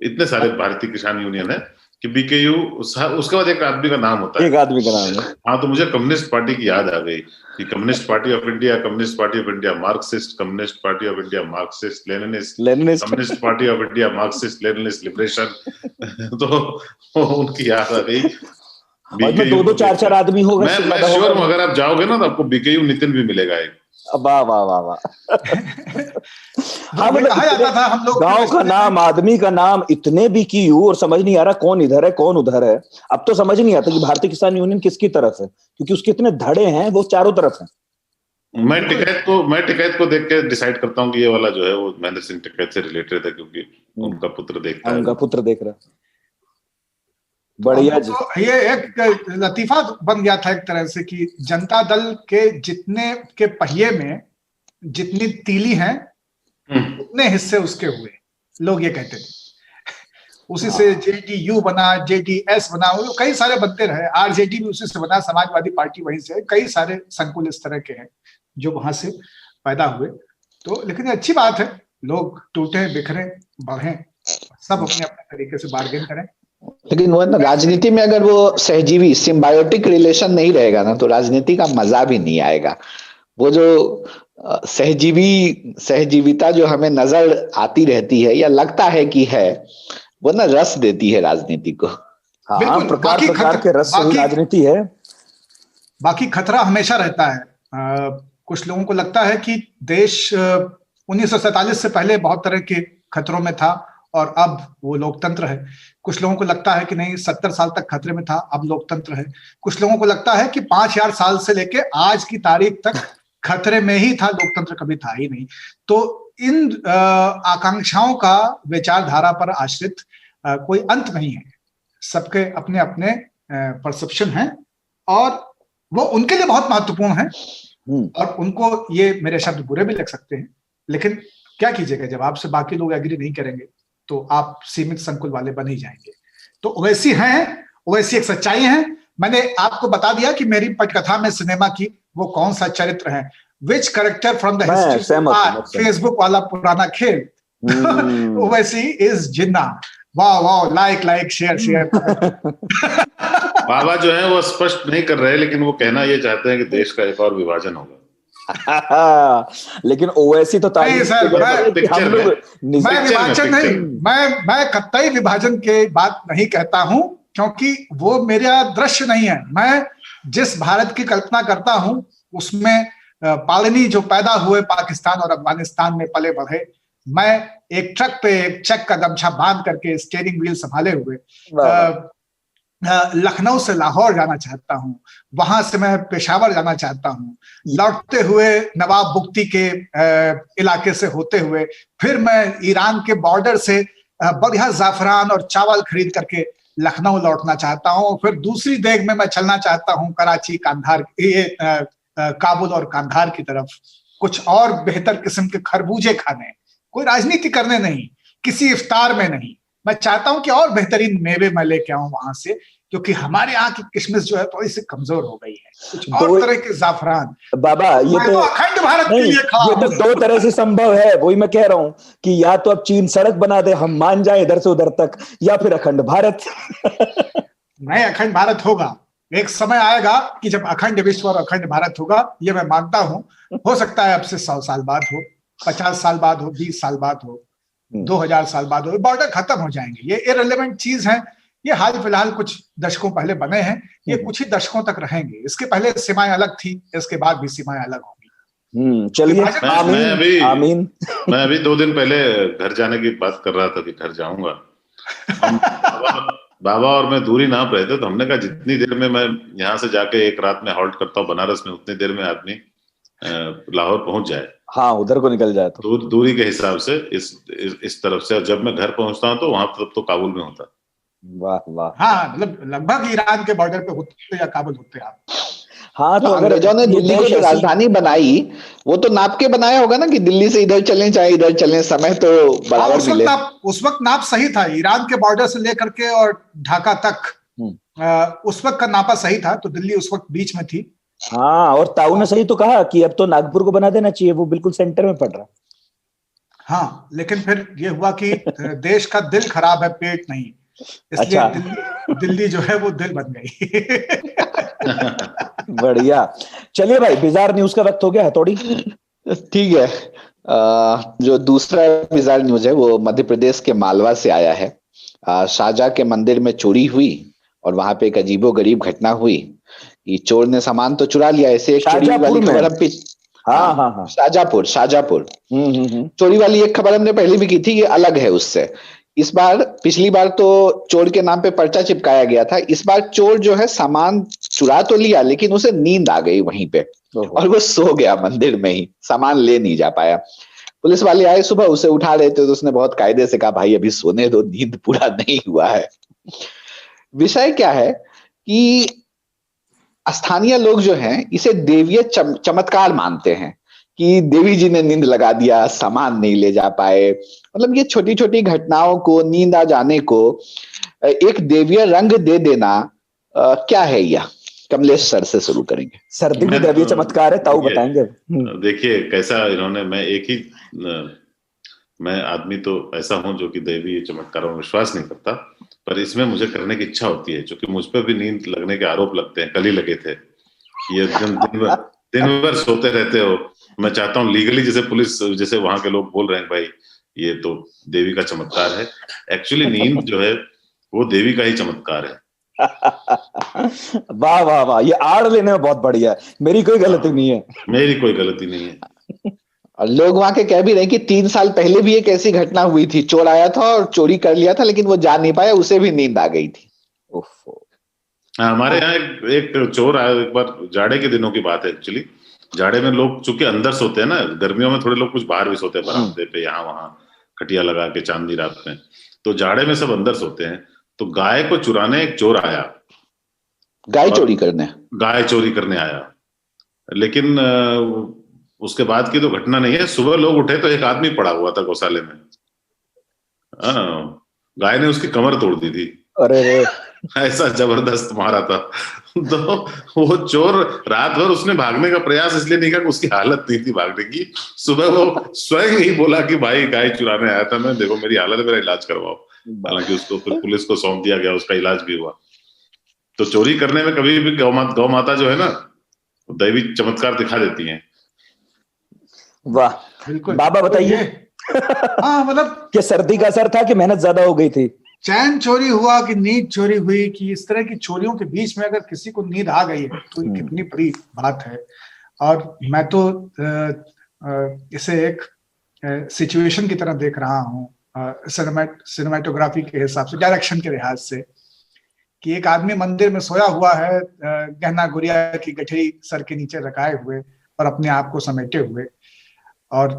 S3: इतने सारे भारतीय किसान यूनियन है कि BKU उसके बाद एक आदमी का नाम होता है,
S2: एक आदमी का नाम है।
S3: हाँ, तो मुझे कम्युनिस्ट पार्टी की याद आ गई कि communist party of India, communist party of India Marxist, communist party of India Marxist Leninist, communist party of India Marxist Leninist liberation तो उनकी याद आ गई।
S2: दो चार आदमी होगा।
S3: मैं श्योर हूँ अगर आप जाओगे ना तो आपको BKU नितिन भी मिलेगा एक।
S2: वाह वाह वाह वाह। हाँ,
S4: कहा जाता था हम लोग
S2: गांव का नाम, आदमी का नाम, इतने BKU और समझ नहीं आ रहा कौन इधर है कौन उधर है। अब तो समझ नहीं आता कि भारतीय किसान यूनियन किसकी तरफ है, क्योंकि उसके इतने धड़े हैं, वो चारों तरफ हैं।
S3: मैं टिकैत को देख के डिसाइड करता हूँ कि ये वाला जो है वो महेंद्र सिंह टिकैत से रिलेटेड है, क्योंकि उनका पुत्र देखता है,
S2: उनका पुत्र देख रहा है। बढ़िया जी।
S4: तो ये एक लतीफा बन गया था एक तरह से कि जनता दल के जितने के पहिए में जितनी तीली हैं उतने हिस्से उसके हुए, लोग ये कहते थे। उसी से JDU बना, JDS बना, कई सारे बनते रहे। RJD भी उसी से बना, समाजवादी पार्टी वहीं से। कई सारे संकुल इस तरह के हैं जो वहां से पैदा हुए। तो लेकिन अच्छी बात है, लोग टूटे बिखरे बढ़े, सब अपने अपने तरीके से बार्गेन करें।
S5: लेकिन वो ना राजनीति में अगर वो सहजीवी सिम्बायोटिक रिलेशन नहीं रहेगा ना तो राजनीति का मजा भी नहीं आएगा। वो जो सहजीविता जो हमें नजर आती रहती है या लगता है कि है, वो ना रस देती है राजनीति को।
S2: हाँ, प्रकार के रस से राजनीति है।
S4: बाकी खतरा हमेशा रहता है। कुछ लोगों को लगता है कि देश 1947 से पहले बहुत तरह के खतरों में था और अब वो लोकतंत्र है। कुछ लोगों को लगता है कि नहीं, 70 साल तक खतरे में था, अब लोकतंत्र है। कुछ लोगों को लगता है कि 5000 साल से लेके आज की तारीख तक खतरे में ही था, लोकतंत्र कभी था ही नहीं। तो इन आकांक्षाओं का विचारधारा पर आश्रित कोई अंत नहीं है। सबके अपने अपने परसेप्शन हैं और वो उनके लिए बहुत महत्वपूर्ण है और उनको ये मेरे शब्द बुरे भी लग सकते हैं, लेकिन क्या कीजिएगा, जब आपसे बाकी लोग एग्री नहीं करेंगे तो आप सीमित संकुल वाले बन ही जाएंगे। तो ओवैसी हैं, ओवैसी एक सच्चाई है। मैंने आपको बता दिया कि मेरी पटकथा में सिनेमा की वो कौन सा चरित्र है, विच character from the history, Facebook वाला पुराना खेल। ओवैसी इज जिन्ना। वाह वाह, लाइक शेयर।
S3: बाबा जो है वो स्पष्ट नहीं कर रहे, लेकिन वो कहना ये चाहते हैं कि देश का एक और विभाजन होगा।
S2: लेकिन ओवैसी तो
S4: नहीं सर, मैं विभाजन नहीं, मैं कतई विभाजन के बात नहीं कहता हूं, क्योंकि वो मेरा दृश्य नहीं है। मैं जिस भारत की कल्पना करता हूं उसमें पालनी जो पैदा हुए पाकिस्तान और अफगानिस्तान में पले बढ़े, मैं एक ट्रक पे एक चेक का गमछा बांध करके स्टीयरिंग व्हील संभाले हुए लखनऊ से लाहौर जाना चाहता हूं, वहां से मैं पेशावर जाना चाहता हूं, लौटते हुए नवाब बुख्ती के इलाके से होते हुए फिर मैं ईरान के बॉर्डर से बढ़िया जाफरान और चावल खरीद करके लखनऊ लौटना चाहता हूं। फिर दूसरी देग में मैं चलना चाहता हूं कराची, कांधार, काबुल और कांधार की तरफ, कुछ और बेहतर किस्म के खरबूजे खाने, कोई राजनीति करने नहीं, किसी इफ्तार में नहीं। मैं चाहता हूं कि और बेहतरीन मेवे मैं लेके आऊं वहां से, क्योंकि हमारे यहाँ की किशमिश जो है थोड़ी सी कमजोर हो गई है। कुछ और तरह के जाफरान।
S2: बाबा ये तो
S4: अखंड भारत के लिए खड़ा,
S2: ये तो दो तरह से संभव है। वही मैं कह रहा हूं कि या तो अब चीन सड़क बना दे, हम मान जाए इधर से उधर तक, या फिर अखंड भारत।
S4: नहीं, अखंड भारत होगा। एक समय आएगा कि जब अखंड विश्व और अखंड भारत होगा, ये मैं मानता हूं। हो सकता है अब से 100 साल बाद हो, 50 साल बाद हो, 20 साल बाद हो, 2000 साल बाद हो, बॉर्डर खत्म हो जाएंगे। ये इररिलेवेंट चीज है। ये हाल फिलहाल कुछ दशकों पहले बने हैं, ये कुछ ही दशकों तक रहेंगे। इसके पहले सीमाएं अलग थी, इसके बाद भी सीमाएं अलग होंगी।
S2: चलिए,
S3: आमीन। मैं अभी 2 दिन पहले घर जाने की बात कर रहा था कि घर जाऊंगा। बाबा और मैं दूरी नाप रहे थे, तो हमने कहा जितनी देर में मैं यहाँ से जाके एक रात में हॉल्ट करता हूँ बनारस में, उतनी देर में आदमी लाहौर पहुंच जाए।
S2: हाँ, उधर को निकल जाए तो
S3: दूरी के हिसाब से इस तरफ से। और जब मैं घर पहुंचता हूँ तो वहां तब तो काबुल में होता।
S4: वाह वाह। हाँ, मतलब लगभग ईरान के बॉर्डर पे होते या काबुल होते आप।
S5: हाँ, तो अंग्रेजों ने दिल्ली को जो राजधानी बनाई, वो तो नाप के बनाया होगा ना कि दिल्ली से इधर चलें चाहे इधर चलें, समय तो बराबर मिले।
S4: उस वक्त नाप सही था, ईरान के बॉर्डर से लेकर के और ढाका तक उस वक्त का नापा सही था, तो दिल्ली उस वक्त बीच में थी।
S2: हाँ, और ताऊ ने सही तो कहा कि अब तो नागपुर को बना देना चाहिए, वो बिल्कुल सेंटर में पड़ रहा।
S4: हाँ, लेकिन फिर ये हुआ कि देश का दिल खराब है, पेट नहीं, इसलिए अच्छा। दिल्ली जो है वो दिल बन गई।
S2: बढ़िया। चलिए भाई, बिजार न्यूज का वक्त हो गया है थोड़ी।
S5: ठीक है। जो दूसरा बिजार न्यूज है वो मध्य प्रदेश के मालवा से आया है। शाहजहाँ के मंदिर में चोरी हुई और वहां पे एक अजीबोगरीब घटना हुई कि चोर ने सामान तो चुरा लिया। ऐसे एक चोरी वाली खबर हम
S2: हाँ,
S5: शाहजहाँपुर चोरी वाली एक खबर हमने पहले भी की थी, ये अलग है उससे। इस बार, पिछली बार तो चोर के नाम पे पर्चा चिपकाया गया था, इस बार चोर जो है सामान चुरा तो लिया, लेकिन उसे नींद आ गई वहीं पे और वो सो गया मंदिर में ही, सामान ले नहीं जा पाया। पुलिस वाले आए सुबह, उसे उठा रहे थे तो उसने बहुत कायदे से कहा, भाई अभी सोने दो, नींद पूरा नहीं हुआ है। विषय क्या है कि स्थानीय लोग जो हैं इसे देवीय चमत्कार मानते हैं कि देवी जी ने नींद लगा दिया, सामान नहीं ले जा पाए। मतलब ये छोटी छोटी घटनाओं को, नींद आ जाने को एक देवीय रंग दे देना क्या है यह? कमलेश सर से शुरू करेंगे।
S2: सर्दी में देवीय चमत्कार है, ताऊ बताएंगे।
S3: देखिए कैसा इन्होंने, मैं आदमी तो ऐसा हूं जो कि देवी चमत्कारों में विश्वास नहीं करता, पर इसमें मुझे करने की इच्छा होती है, क्योंकि मुझ पर भी नींद लगने के आरोप लगते हैं। कल ही लगे थे। ये दिन भर सोते रहते हो। मैं चाहता हूँ लीगली, जैसे पुलिस, जैसे वहां के लोग बोल रहे हैं भाई ये तो देवी का चमत्कार है, एक्चुअली नींद जो है वो देवी का ही चमत्कार है।
S2: वाह वाह वाह, ये आड़ लेने में बहुत बढ़िया है। मेरी कोई गलती नहीं है।
S3: मेरी कोई गलती नहीं है।
S5: और लोग वहां के कह भी रहे कि 3 साल पहले भी एक ऐसी घटना हुई थी, चोर आया था और चोरी कर लिया था, लेकिन वो जा नहीं पाया, उसे भी नींद आ गई थी।
S3: हमारे यहाँ एक चोर आया एक बार, जाड़े के दिनों की बात है एक्चुअली। जाड़े में लोग चूंकि अंदर सोते हैं ना, गर्मियों में थोड़े लोग कुछ बाहर भी सोते हैं, बरामदे पे, यहाँ वहां खटिया लगा के चांदनी रात में। तो जाड़े में सब अंदर सोते हैं। तो गाय को चुराने एक चोर आया,
S5: गाय चोरी करने आया। लेकिन उसके बाद की तो घटना नहीं है। सुबह लोग उठे तो एक आदमी पड़ा हुआ था गौशाले में। गाय ने उसकी कमर तोड़ दी थी।
S2: अरे
S3: ऐसा जबरदस्त मारा था। तो वो चोर रात भर उसने भागने का प्रयास इसलिए नहीं किया कि उसकी हालत नहीं थी भागने की। सुबह वो स्वयं ही बोला कि भाई गाय चुराने आया था मैं, देखो मेरी हालत, मेरा इलाज करवाओ। हालांकि उसको फिर पुलिस को सौंप दिया गया, उसका इलाज भी हुआ। तो चोरी करने में कभी भी गौ माता जो है ना, दैवी चमत्कार दिखा देती हैं।
S2: वाह,
S4: बिल्कुल।
S2: बाबा बताइए।
S4: हाँ, मतलब
S2: क्या सर्दी का असर था कि मेहनत ज्यादा हो गई थी?
S4: चैन चोरी हुआ कि नींद चोरी हुई, कि इस तरह की चोरियों के बीच में अगर किसी को नींद आ गई है तो ये कितनी बड़ी बात है। और मैं तो इसे एक सिचुएशन की तरह देख रहा हूँ, सिनेमेटोग्राफी के हिसाब से, डायरेक्शन के लिहाज से, कि एक आदमी मंदिर में सोया हुआ है, गहना गुड़िया की गठरी सर के नीचे रखाए हुए और अपने आप को समेटे हुए, और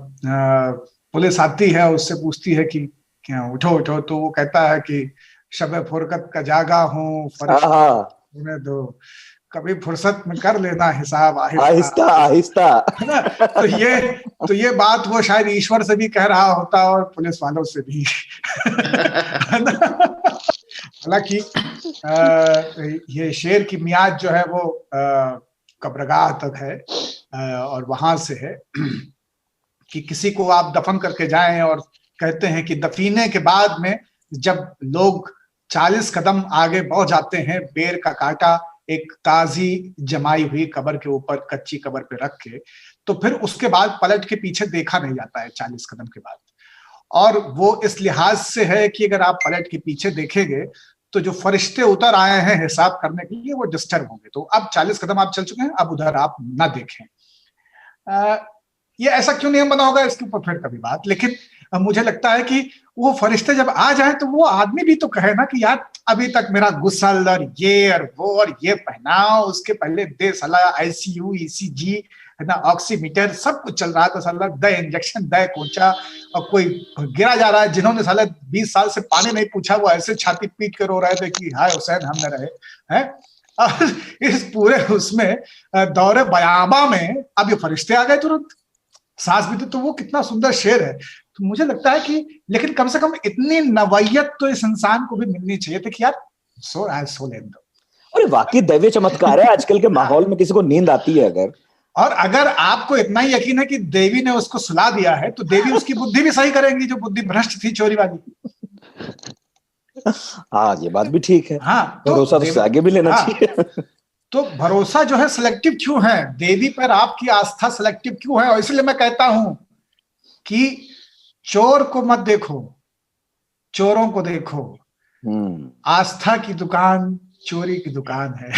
S4: पुलिस आती है, उससे पूछती है कि क्या उठो उठो, तो वो कहता है कि शब फुरकत का जागा हूँ, फरिश्ते दो, कभी फुर्सत में कर लेना हिसाब आहिस्ता
S2: आहिस्ता।
S4: है ना। तो ये बात वो शायद ईश्वर से भी कह रहा होता और पुलिस वालों से भी। हालांकि ये शेर की मियाद जो है वो कब्रगाह तक है, और वहां से है कि किसी को आप दफन करके जाएं और कहते हैं कि दफीने के बाद में जब लोग 40 कदम आगे पहुंच जाते हैं, बेर का कांटा एक ताजी जमाई हुई कब्र के ऊपर, कच्ची कब्र पे रख के, तो फिर उसके बाद पलट के पीछे देखा नहीं जाता है 40 कदम के बाद। और वो इस लिहाज से है कि अगर आप पलट के पीछे देखेंगे तो जो फरिश्ते उतर आए हैं हिसाब करने के लिए वो डिस्टर्ब होंगे। तो अब 40 कदम आप चल चुके हैं, अब उधर आप ना देखें। ये ऐसा क्यों नियम बना होगा, इसके ऊपर फिर कभी बात। लेकिन मुझे लगता है कि वो फरिश्ते जब आ जाए तो वो आदमी भी तो कहे ना कि यार अभी तक मेरा गुस्सल और ये और वो और ये पहनाओ, उसके पहले दे साला ICU ECG है ना, ऑक्सीमीटर सब कुछ चल रहा था, साला दे इंजेक्शन दे कोचा, और कोई गिरा जा रहा है जिन्होंने साला 20 साल से पानी नहीं पूछा, वो ऐसे छाती पीट कर रो रहे थे कि हाय हुसैन हम न रहे हैं। और इस पूरे उसमें दौरे बयाबा में अब ये फरिश्ते आ गए तुरंत, सांस भी तो वो कितना सुंदर शेर है। तो मुझे लगता है कि लेकिन कम से कम इतनी नवैयत तो इस इंसान को भी मिलनी चाहिए थी कि यार सो लेने दो।
S2: अरे वाकई दैवीय चमत्कार है, आजकल के माहौल में किसी को नींद आती है अगर, और
S4: अगर आपको इतना ही यकीन है कि देवी ने उसको सुला दिया है तो देवी उसकी बुद्धि भी सही करेंगी, जो बुद्धि भ्रष्ट थी चोरी वाली।
S2: हाँ, ये बात भी ठीक है।
S4: हाँ,
S2: तो भरोसा तो आगे भी लेना चाहिए।
S4: तो भरोसा जो है सिलेक्टिव क्यों है, देवी पर आपकी आस्था सिलेक्टिव क्यों है? और इसलिए मैं कहता हूं कि चोर को मत देखो, चोरों को देखो। आस्था की दुकान चोरी की दुकान है।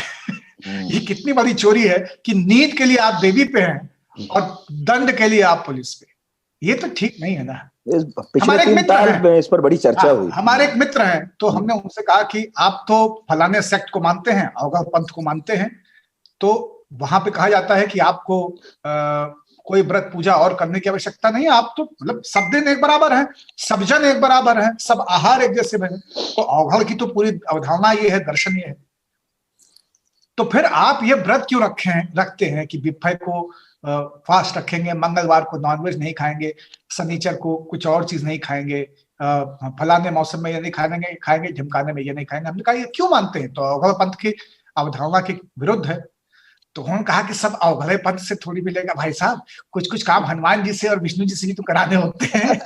S4: ये कितनी बड़ी चोरी है कि नींद के लिए आप देवी पे हैं और दंड के लिए आप पुलिस पे। ये तो ठीक नहीं है ना।
S2: पिछले 3 साल में इस पर बड़ी चर्चा हुई।
S4: हमारे एक मित्र हैं, तो हमने उनसे कहा कि आप तो फलाने सेक्ट को मानते हैं, अवगढ़ पंथ को मानते हैं, तो वहां पे कहा जाता है कि आपको कोई व्रत पूजा और करने की आवश्यकता नहीं है, आप तो मतलब सब दिन एक बराबर हैं, सब जन एक बराबर हैं, सब आहार एक जैसे बने। तो अवगढ़ की तो पूरी अवधारणा ये है, दर्शन ये है। तो फिर आप ये व्रत क्यों रखते हैं कि बिफ्फे को फास्ट रखेंगे, मंगलवार को नॉनवेज नहीं खाएंगे, शनिचर को कुछ और चीज नहीं खाएंगे, फलाने मौसम में ये नहीं खाएंगे, झमकाने में ये नहीं खाएंगे। हमने कहा ये क्यों मानते हैं? तो अवगढ़ पंथ की अवधारणा के विरुद्ध है। तो उन्होंने कहा कि सब अवगढ़ पंथ से थोड़ी मिलेगा भाई साहब, कुछ कुछ काम हनुमान जी से और विष्णु जी से भी तो कराने होते हैं।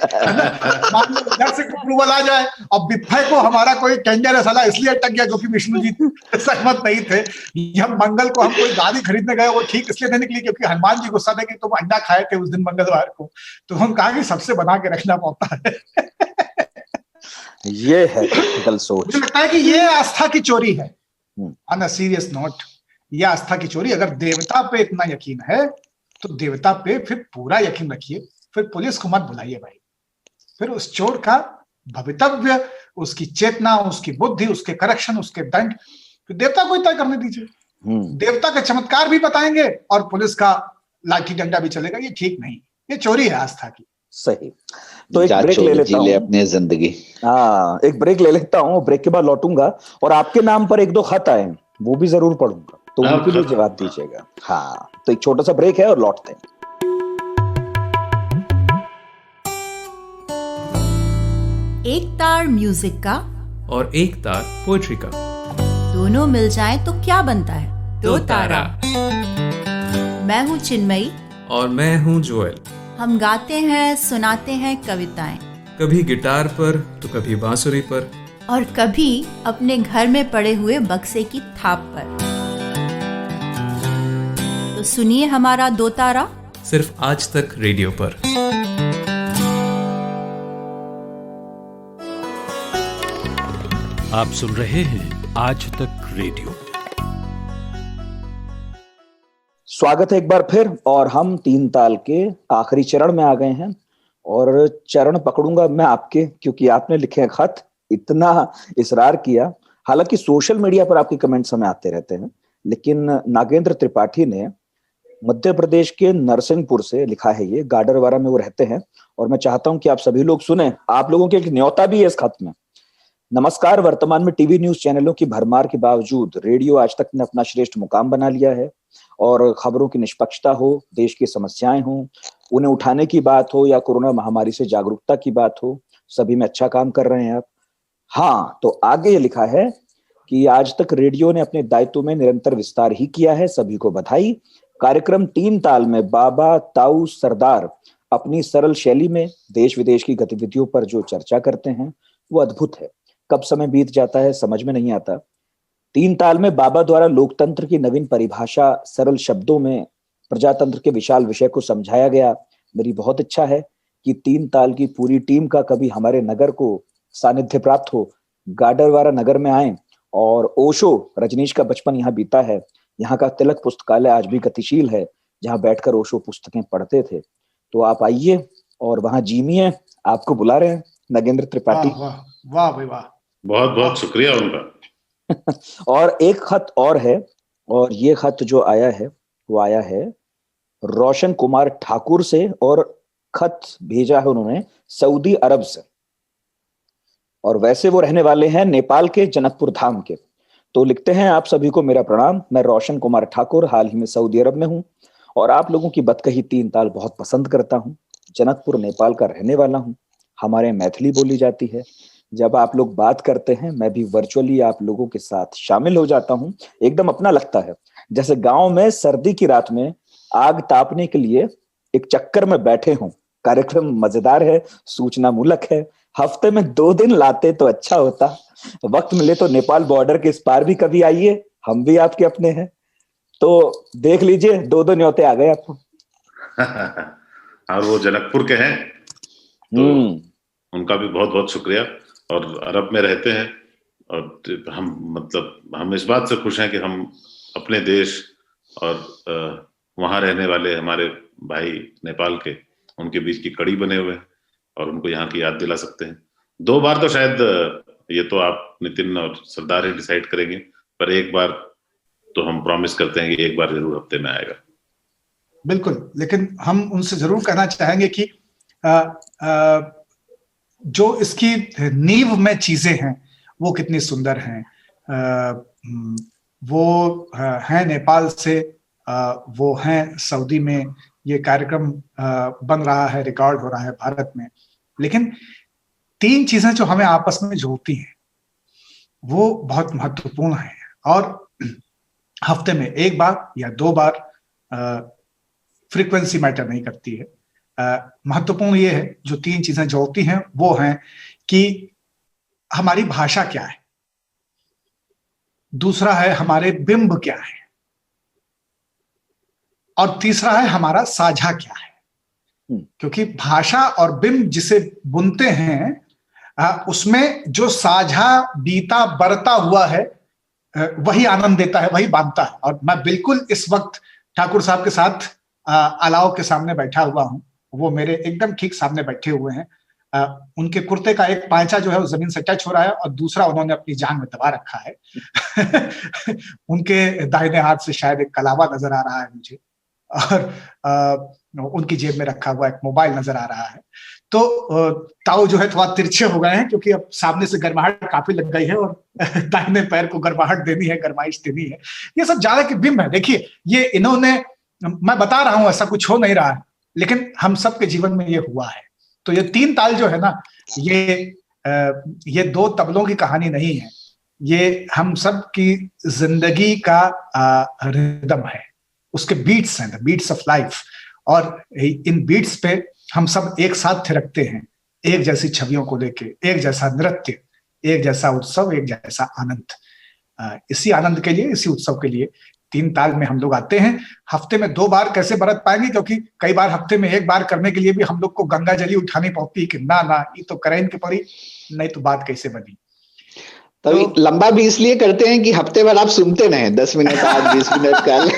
S4: मान लो इधर से अप्रूवल आ जाए, और बिफ्फे को हमारा कोई टेंडर है साला इसलिए अटक गया क्योंकि विष्णु जी सहमत नहीं थे। हम मंगल को हम कोई गाड़ी खरीदने गए, वो ठीक इसलिए नहीं निकली क्योंकि हनुमान जी गुस्सा थे कि तुम अंडा खाए थे उस दिन मंगलवार को। तो हम कहा कि सबसे बना के रखना पड़ता है।
S2: ये है टिपिकल सोच।
S4: मुझे लगता है कि ये आस्था की चोरी है। ऑन अ सीरियस नोट, यह आस्था की चोरी। अगर देवता पे इतना यकीन है तो देवता पे फिर पूरा यकीन रखिए, फिर पुलिस को मत बुलाइए भाई। फिर उस चोर का भवितव्य, उसकी चेतना, उसकी बुद्धि, उसके करेक्शन, उसके दंड फिर देवता को तय करने दीजिए। देवता के चमत्कार भी बताएंगे और पुलिस का लाठी डंडा भी चलेगा। ये ठीक नहीं, ये चोरी है आस्था की।
S2: सही। तो एक ब्रेक ले लेता हूँ
S5: अपनी जिंदगी।
S2: हाँ, एक ब्रेक ले लेता हूँ, ब्रेक के बाद लौटूंगा और आपके नाम पर 1-2 खत आए वो भी जरूर पढ़ूंगा, तो उनके लिए जवाब दीजिएगा। हाँ, तो एक छोटा सा ब्रेक है और लौटते हैं।
S7: एक तार म्यूजिक का
S1: और एक तार पोएट्री का,
S7: दोनों मिल जाए तो क्या बनता है? 2 तारा। मैं हूँ चिन्मयी
S1: और मैं हूँ जोएल।
S7: हम गाते हैं, सुनाते हैं कविताएं,
S1: कभी गिटार पर तो कभी बांसुरी पर,
S7: और कभी अपने घर में पड़े हुए बक्से की थाप पर। तो सुनिए हमारा 2 तारा
S1: सिर्फ आज तक रेडियो पर। आप सुन रहे हैं आज तक रेडियो।
S2: स्वागत है एक बार फिर, और हम 3 ताल के आखिरी चरण में आ गए हैं। और चरण पकड़ूंगा मैं आपके, क्योंकि आपने लिखे खत, इतना इसरार किया। हालांकि सोशल मीडिया पर आपके कमेंट्स हमें आते रहते हैं, लेकिन नागेंद्र त्रिपाठी ने मध्य प्रदेश के नरसिंहपुर से लिखा है, ये गाडरवारा में वो रहते हैं, और मैं चाहता हूं कि आप सभी लोग सुने। आप लोगों के एक न्योता भी है इस खत में। नमस्कार, वर्तमान में टीवी न्यूज चैनलों की भरमार के बावजूद रेडियो आज तक ने अपना श्रेष्ठ मुकाम बना लिया है, और खबरों की निष्पक्षता हो, देश की समस्याएं हो, उन्हें उठाने की बात हो, या कोरोना महामारी से जागरूकता की बात हो, सभी में अच्छा काम कर रहे हैं आप। हाँ, तो आगे ये लिखा है कि आज तक रेडियो ने अपने दायित्व में निरंतर विस्तार ही किया है, सभी को बधाई। कार्यक्रम 3 ताल में बाबा, ताऊ, सरदार अपनी सरल शैली में देश विदेश की गतिविधियों पर जो चर्चा करते हैं वो अद्भुत है। कब समय बीत जाता है समझ में नहीं आता। 3 ताल में बाबा द्वारा लोकतंत्र की नवीन परिभाषा सरल शब्दों में प्रजातंत्र के विशाल विषय को समझाया गया। मेरी बहुत इच्छा है कि 3 ताल की पूरी टीम का कभी हमारे नगर को सानिध्य प्राप्त हो, गाडरवारा नगर में आए। और ओशो, रजनीश का बचपन यहाँ बीता है। यहाँ का तिलक पुस्तकालय आज भी गतिशील है, जहाँ बैठकर ओशो पुस्तकें पढ़ते थे। तो आप आइए और वहाँ जीमिए, आपको बुला रहे हैं नागेंद्र त्रिपाठी।
S4: वाह वाह भाई वाह,
S3: बहुत बहुत शुक्रिया उनका।
S2: और एक खत और है, और ये खत जो आया है वो आया है रोशन कुमार ठाकुर से, और खत भेजा है उन्होंने सऊदी अरब से, और वैसे वो रहने वाले हैं नेपाल के जनकपुर धाम के। तो लिखते हैं, आप सभी को मेरा प्रणाम, मैं रोशन कुमार ठाकुर हाल ही में सऊदी अरब में हूं, और आप लोगों की बतकही 3 ताल बहुत पसंद करता हूं। जनकपुर नेपाल का रहने वाला हूं। हमारे मैथिली बोली जाती है। जब आप लोग बात करते हैं मैं भी वर्चुअली आप लोगों के साथ शामिल हो जाता हूं। एकदम अपना लगता है, जैसे गांव में सर्दी की रात में आग तापने के लिए एक चक्कर में बैठे हों। कार्यक्रम मजेदार है, सूचना मूलक है। हफ्ते में 2 दिन लाते तो अच्छा होता। वक्त मिले तो नेपाल बॉर्डर के इस पार भी कभी आइए, हम भी आपके अपने हैं। तो देख लीजिए, 2 न्योते आ गए आपको।
S3: और वो जनकपुर के हैं, तो उनका भी बहुत बहुत शुक्रिया। और अरब में रहते हैं, और हम इस बात से खुश हैं कि हम अपने देश और वहां रहने वाले हमारे भाई नेपाल के, उनके बीच की कड़ी बने हुए हैं, और उनको यहाँ की याद दिला सकते हैं। 2 बार तो शायद, ये तो आप नितिन और सरदार ही डिसाइड करेंगे, पर एक बार तो हम प्रॉमिस करते हैं कि एक बार जरूर हफ्ते में आएगा।
S4: बिल्कुल, लेकिन हम उनसे जरूर कहना चाहेंगे कि जो इसकी नींव में चीजें हैं वो कितनी सुंदर हैं। वो हैं नेपाल से, वो हैं सऊदी में, ये कार्यक्रम बन रहा है, रिकॉर्ड हो रहा है भारत में। लेकिन 3 चीजें जो हमें आपस में जोड़ती हैं वो बहुत महत्वपूर्ण है, और हफ्ते में 1 बार या 2 बार फ्रीक्वेंसी मैटर नहीं करती है। महत्वपूर्ण ये है, जो 3 चीजें जोड़ती हैं वो हैं कि हमारी भाषा क्या है, दूसरा है हमारे बिंब क्या है, और तीसरा है हमारा साझा क्या है। क्योंकि भाषा और बिंब जिसे बुनते हैं उसमें जो साझा बीता बरता हुआ है वही आनंद देता है, वही बांधता है। और मैं बिल्कुल इस वक्त ठाकुर साहब के साथ अलाव के सामने बैठा हुआ हूं, वो मेरे एकदम ठीक सामने बैठे हुए हैं। उनके कुर्ते का एक पांचा जो है वो जमीन से टच हो रहा है, और दूसरा उन्होंने अपनी जांघ में दबा रखा है। उनके दाहिने हाथ से शायद एक कलावा नजर आ रहा है मुझे, और उनकी जेब में रखा हुआ एक मोबाइल नजर आ रहा है। तो ताऊ जो है थोड़ा तिरछे हो गए हैं, क्योंकि अब सामने से गर्माहट काफी लग गई है, और दाहिने पैर को गर्माहट देनी है, गर्माइश देनी है। ये सब ज्यादा के बिंब है। देखिए, ये इन्होंने, मैं बता रहा हूं ऐसा कुछ हो नहीं रहा है, लेकिन हम सब के जीवन में ये हुआ है। तो ये 3 ताल जो है ना, ये 2 तबलों की कहानी नहीं है, ये हम सब की जिंदगी का रिदम है, उसके बीट्स हैं, द बीट्स ऑफ लाइफ। और इन बीट्स पे हम सब एक साथ थिरकते हैं, एक जैसी छवियों को लेके, एक जैसा नृत्य, एक जैसा उत्सव, एक जैसा आनंद। इसी आनंद के लिए, इसी उत्सव के लिए तीन ताल में हम लोग आते हैं। हफ्ते में 2 बार कैसे बरत पाएंगे, क्योंकि कई बार हफ्ते में 1 बार करने के लिए भी हम लोग को गंगा जली उठानी पड़ती है कि ना ये तो करें के पड़ी, नहीं तो बात कैसे बनी।
S5: तो लंबा भी इसलिए करते हैं कि हफ्ते भर आप सुनते रहे, 10 मिनट आज 20 मिनट कल,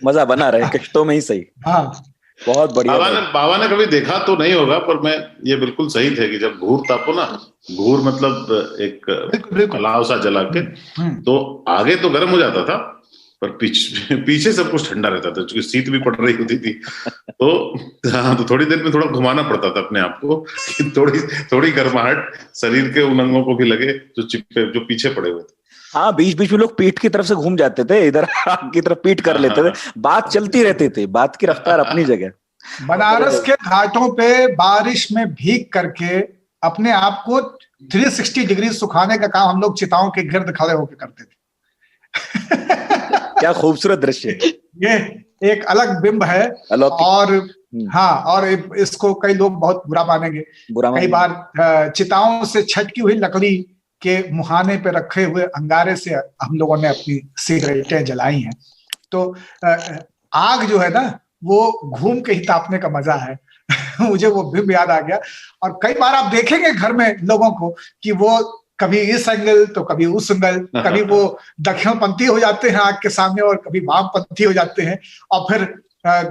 S2: मजा बना रहे किश्तों में ही सही।
S4: हाँ,
S2: बहुत बढ़िया।
S3: बाबा ने कभी देखा तो नहीं होगा, पर मैं ये बिल्कुल सही थे कि जब घूर तापो ना, घूर मतलब एक अलाव सा जला के, तो आगे तो गर्म हो जाता था पर पीछे सब कुछ ठंडा रहता था, क्योंकि शीत भी पड़ रही होती थी। तो हाँ, तो थोड़ी देर में थोड़ा घुमाना पड़ता था अपने आप को कि थोड़ी गर्माहट शरीर के उन अंगों को भी लगे जो पीछे पड़े हुए थे।
S2: हाँ, बीच बीच में लोग पीठ की तरफ से घूम जाते थे, इधर की तरफ पीठ कर लेते थे, बात चलती रहती थी, बात की रफ्तार अपनी जगह।
S4: बनारस के घाटों पे बारिश में भीग करके अपने आप को 360 डिग्री सुखाने का काम हम लोग चिताओं के गिर्द खड़े होकर करते थे।
S2: क्या खूबसूरत दृश्य।
S4: ये एक अलग बिंब है। और हाँ, और इसको कई लोग बहुत बुरा मानेंगे। कई बार चिताओं से छटकी हुई लकड़ी के मुहाने पे रखे हुए अंगारे से हम लोगों ने अपनी सिगरेटें जलाई हैं। तो आग जो है ना, वो घूम के ही तापने का मजा है। मुझे वो बिंब याद आ गया। और कई बार आप देखेंगे घर में लोगों को कि वो कभी इस एंगल तो कभी उस एंगल, कभी वो दक्षिणपंथी हो जाते हैं आग के सामने और कभी वामपंथी हो जाते हैं, और फिर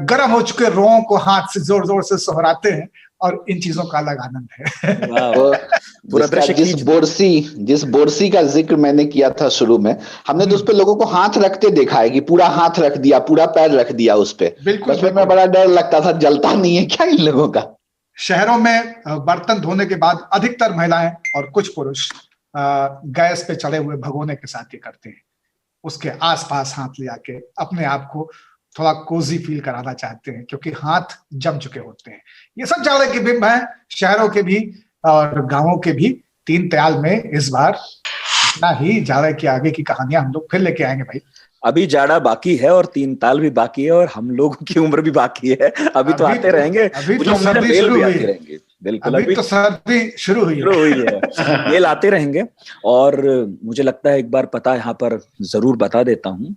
S4: गर्म हो चुके रों को हाथ से जोर जोर से सोहराते हैं, और इन चीजों का अलग आनंद है।
S5: जिस बोरसी का जिक्र मैंने किया था शुरू में, हमने तो उस पे लोगों को हाथ रखते देखा है कि पूरा हाथ रख दिया, पूरा पैर रख दिया उस पे। उसमें मैं बड़ा डर लगता था, जलता नहीं है क्या इन लोगों का।
S4: शहरों में बर्तन धोने के बाद अधिकतर महिलाएं और कुछ पुरुष गैस पे चढ़े हुए भगोने के साथ ये करते हैं, उसके आसपास हाथ ले आके अपने आप को थोड़ा कोजी फील कराना चाहते हैं, क्योंकि हाथ जम चुके होते हैं। ये सब जाड़े के बिंब हैं, शहरों के भी और गांवों के भी। तीन त्याल में इस बार इतना ही जाड़े के आगे की कहानियां हम लोग फिर लेके आएंगे भाई।
S2: अभी जाड़ा बाकी है और तीन ताल भी बाकी है, और हम लोगों की उम्र भी बाकी है। अभी तो आते रहेंगे,
S4: अभी तो सर्दी शुरू हुई है।
S2: बिल्कुल,
S4: अभी तो सर्दी शुरू हुई
S2: है। ये लाते रहेंगे। और मुझे लगता है एक बार पता यहाँ पर जरूर बता देता हूँ,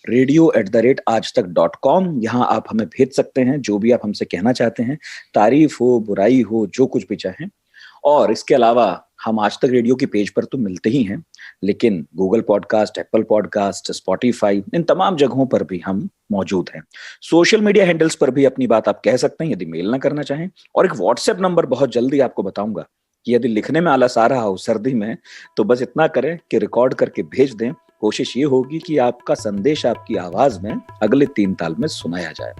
S2: radio@aajtak.com, यहाँ आप हमें भेज सकते हैं जो भी आप हमसे कहना चाहते हैं, तारीफ हो, बुराई हो, जो कुछ भी चाहें। और इसके अलावा हम आज तक रेडियो की पेज पर तो मिलते ही हैं, लेकिन Google podcast, Apple podcast, Spotify, इन तमाम जगहों पर भी हम मौजूद हैं। सोशल मीडिया हैंडल्स पर भी अपनी बात आप कह सकते हैं यदि मेल ना करना चाहें। और एक व्हाट्सएप नंबर बहुत जल्दी आपको बताऊंगा कि यदि लिखने में आलस आ रहा हो सर्दी में, तो बस इतना करें कि रिकॉर्ड करके भेज दें। कोशिश ये होगी कि आपका संदेश आपकी आवाज में अगले 3 ताल में सुनाया जाए।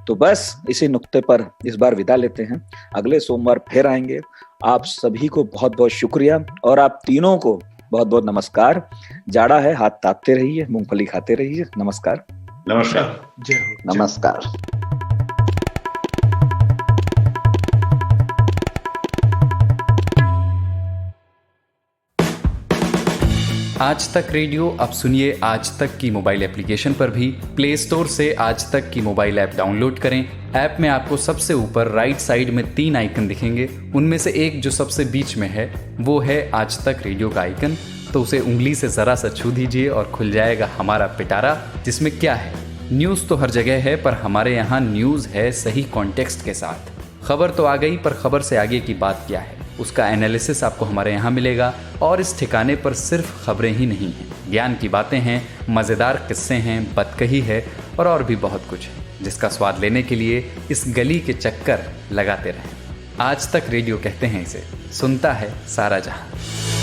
S2: तो बस इसी नुक्ते पर इस बार विदा लेते हैं। अगले सोमवार फिर आएंगे। आप सभी को बहुत बहुत शुक्रिया, और आप तीनों को बहुत बहुत नमस्कार। जाड़ा है, हाथ तापते रहिए, मूंगफली खाते रहिए। नमस्कार।
S3: नमस्कार।
S4: जय हो।
S5: नमस्कार।
S1: आज तक रेडियो अब सुनिए आज तक की मोबाइल एप्लीकेशन पर भी। प्ले स्टोर से आज तक की मोबाइल ऐप डाउनलोड करें। ऐप में आपको सबसे ऊपर राइट साइड में 3 आइकन दिखेंगे, उनमें से एक जो सबसे बीच में है वो है आज तक रेडियो का आइकन। तो उसे उंगली से जरा सा छू दीजिए और खुल जाएगा हमारा पिटारा, जिसमें क्या है, न्यूज़ तो हर जगह है, पर हमारे यहाँ न्यूज़ है सही कॉन्टेक्स्ट के साथ। खबर तो आ गई, पर खबर से आगे की बात क्या है, उसका एनालिसिस आपको हमारे यहाँ मिलेगा। और इस ठिकाने पर सिर्फ खबरें ही नहीं हैं, ज्ञान की बातें हैं, मज़ेदार किस्से हैं, बतकही है और भी बहुत कुछ है, जिसका स्वाद लेने के लिए इस गली के चक्कर लगाते रहें। आज तक रेडियो कहते हैं इसे, सुनता है सारा जहां।